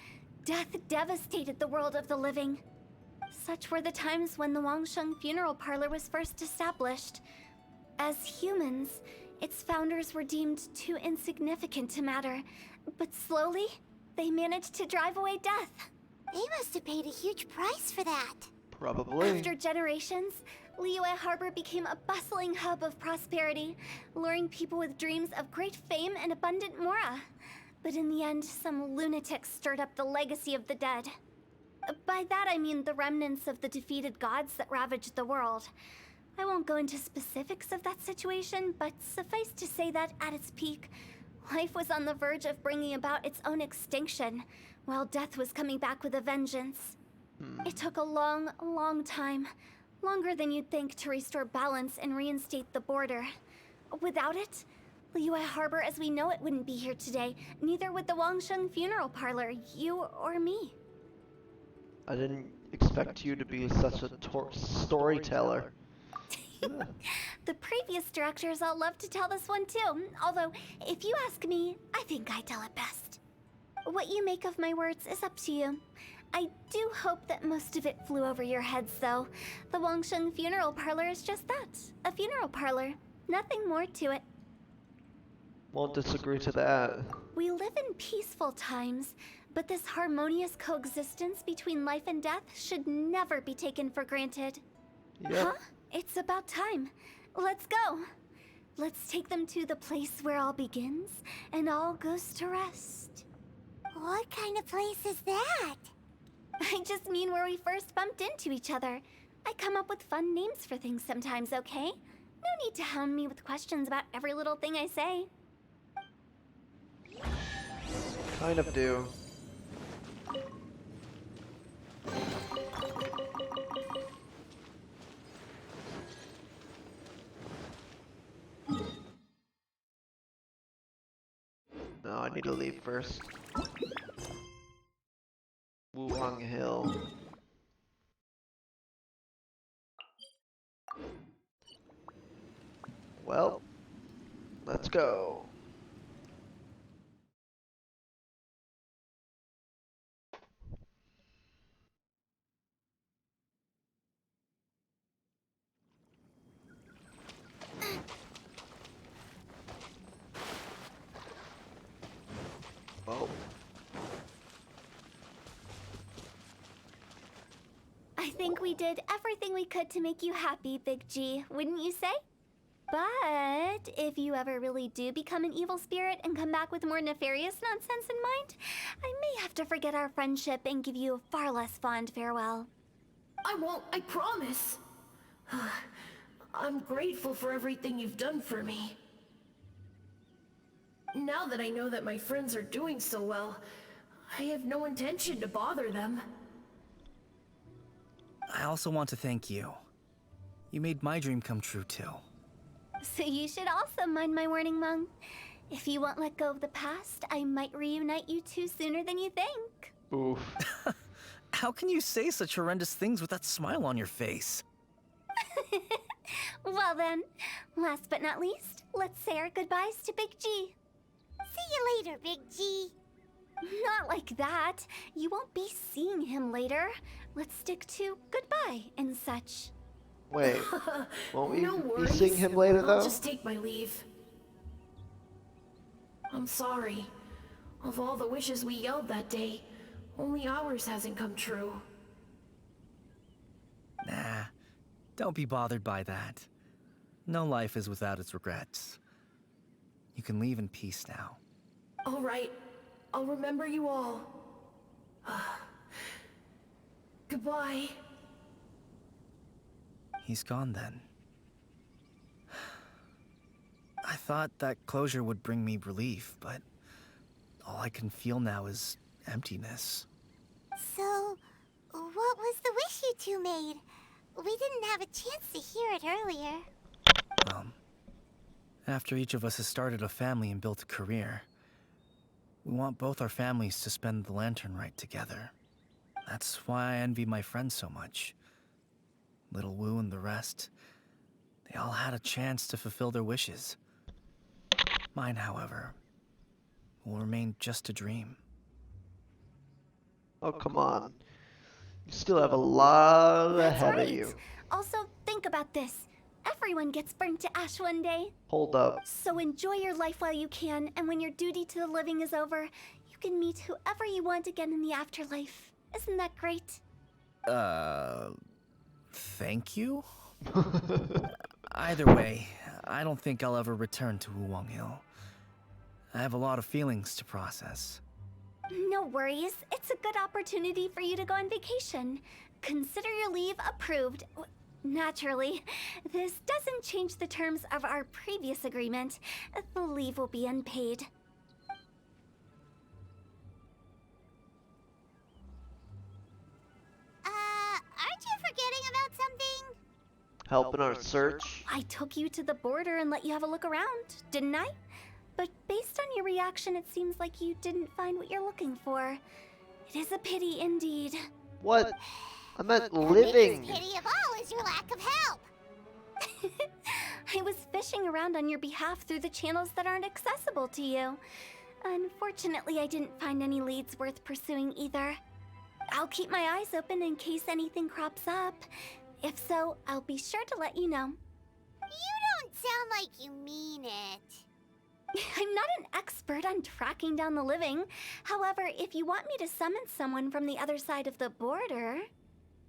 Speaker 4: Death devastated the world of the living. Such were the times when the Wangsheng Funeral Parlor was first established. As humans, its founders were deemed too insignificant to matter, but slowly, they managed to drive away death.
Speaker 1: They must have paid a huge price for that.
Speaker 2: Probably.
Speaker 4: After generations, Liyue Harbor became a bustling hub of prosperity, luring people with dreams of great fame and abundant mora. But in the end, some lunatics stirred up the legacy of the dead. By that I mean the remnants of the defeated gods that ravaged the world. I won't go into specifics of that situation, but suffice to say that at its peak, life was on the verge of bringing about its own extinction, while death was coming back with a vengeance. It took a long, long time, longer than you'd think, to restore balance and reinstate the border. Without it, Liyue Harbor as we know it wouldn't be here today, neither would the Wangsheng Funeral Parlor, you or me.
Speaker 2: I didn't expect you to be such a storyteller.
Speaker 4: The previous directors all loved to tell this one too, although, if you ask me, I think I tell it best. What you make of my words is up to you. I do hope that most of it flew over your heads, though. The Wangsheng Funeral Parlor is just that, a funeral parlor. Nothing more to it.
Speaker 2: Won't disagree to that.
Speaker 4: We live in peaceful times, but this harmonious coexistence between life and death should never be taken for granted.
Speaker 2: Yep.
Speaker 4: Huh? It's about time. Let's go. Let's take them to the place where all begins and all goes to rest.
Speaker 1: What kind of place is that?
Speaker 4: I just mean where we first bumped into each other. I come up with fun names for things sometimes, okay? No need to hound me with questions about every little thing I say.
Speaker 2: Kind of do. No, I need to leave first. Wuhang Hill. Well, let's go. Oh.
Speaker 4: I think we did everything we could to make you happy, Big G, wouldn't you say? But if you ever really do become an evil spirit and come back with more nefarious nonsense in mind, I may have to forget our friendship and give you a far less fond farewell.
Speaker 9: I won't, I promise. I'm grateful for everything you've done for me. Now that I know that my friends are doing so well, I have no intention to bother them.
Speaker 3: I also want to thank you. You made my dream come true, too.
Speaker 4: So you should also mind my warning, Mung. If you won't let go of the past, I might reunite you two sooner than you think.
Speaker 2: Oof.
Speaker 3: How can you say such horrendous things with that smile on your face?
Speaker 4: Well then, last but not least, let's say our goodbyes to Big G.
Speaker 1: See you later, Big G.
Speaker 4: Not like that. You won't be seeing him later. Let's stick to goodbye and such.
Speaker 2: Wait, won't we
Speaker 9: No
Speaker 2: be
Speaker 9: worries.
Speaker 2: seeing him later
Speaker 9: I'll
Speaker 2: though?
Speaker 9: just take my leave. I'm sorry. Of all the wishes we yelled that day, only ours hasn't come true.
Speaker 3: Nah, don't be bothered by that. No life is without its regrets. You can leave in peace now.
Speaker 9: All right. I'll remember you all. Goodbye.
Speaker 3: He's gone then. I thought that closure would bring me relief, but all I can feel now is emptiness.
Speaker 1: So, what was the wish you two made? We didn't have a chance to hear it earlier.
Speaker 3: After each of us has started a family and built a career, we want both our families to spend the Lantern Rite together. That's why I envy my friends so much. Little Wu and the rest, they all had a chance to fulfill their wishes. Mine, however, will remain just a dream.
Speaker 2: Oh, come on. You still have a lot
Speaker 4: That's
Speaker 2: ahead
Speaker 4: right.
Speaker 2: of you.
Speaker 4: Also, think about this. Everyone gets burned to ash one day.
Speaker 2: Hold up.
Speaker 4: So enjoy your life while you can, and when your duty to the living is over, you can meet whoever you want again in the afterlife. Isn't that great?
Speaker 3: Thank you? Either way, I don't think I'll ever return to Wuwang Hill. I have a lot of feelings to process.
Speaker 4: No worries. It's a good opportunity for you to go on vacation. Consider your leave approved. Naturally, this doesn't change the terms of our previous agreement. The leave will be unpaid.
Speaker 1: Aren't you forgetting about something?
Speaker 2: Helping our search?
Speaker 4: I took you to the border and let you have a look around, didn't I? But based on your reaction, it seems like you didn't find what you're looking for. It is a pity indeed.
Speaker 2: What? I meant
Speaker 1: The
Speaker 2: living.
Speaker 1: biggest pity of all is your lack of help.
Speaker 4: I was fishing around on your behalf through the channels that aren't accessible to you. Unfortunately, I didn't find any leads worth pursuing either. I'll keep my eyes open in case anything crops up. If so, I'll be sure to let you know.
Speaker 1: You don't sound like you mean it.
Speaker 4: I'm not an expert on tracking down the living. However, if you want me to summon someone from the other side of the border...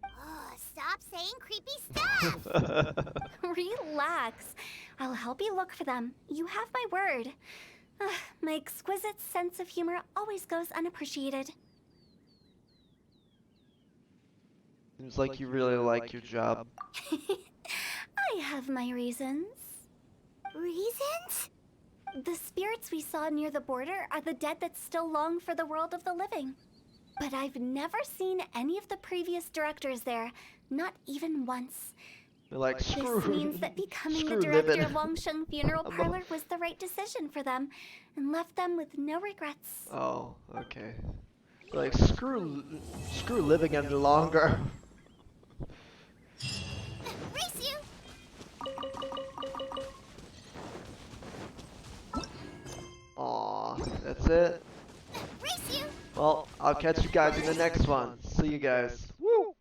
Speaker 1: Oh, stop saying creepy stuff.
Speaker 4: Relax. I'll help you look for them. You have my word. My exquisite sense of humor always goes unappreciated.
Speaker 2: Seems like you really like your job.
Speaker 4: I have my reasons.
Speaker 1: Reasons?
Speaker 4: The spirits we saw near the border are the dead that still long for the world of the living. But I've never seen any of the previous directors there, not even once.
Speaker 2: They're like, screw.
Speaker 4: This means that becoming the
Speaker 2: screw
Speaker 4: director
Speaker 2: living.
Speaker 4: of Wangsheng Funeral Parlor was the right decision for them, and left them with no regrets.
Speaker 2: Oh, okay. They're like, screw living any longer.
Speaker 1: Race you!
Speaker 2: Aw, that's it?
Speaker 1: Race you!
Speaker 2: Well, I'll catch you guys in the next one. See you guys. Woo!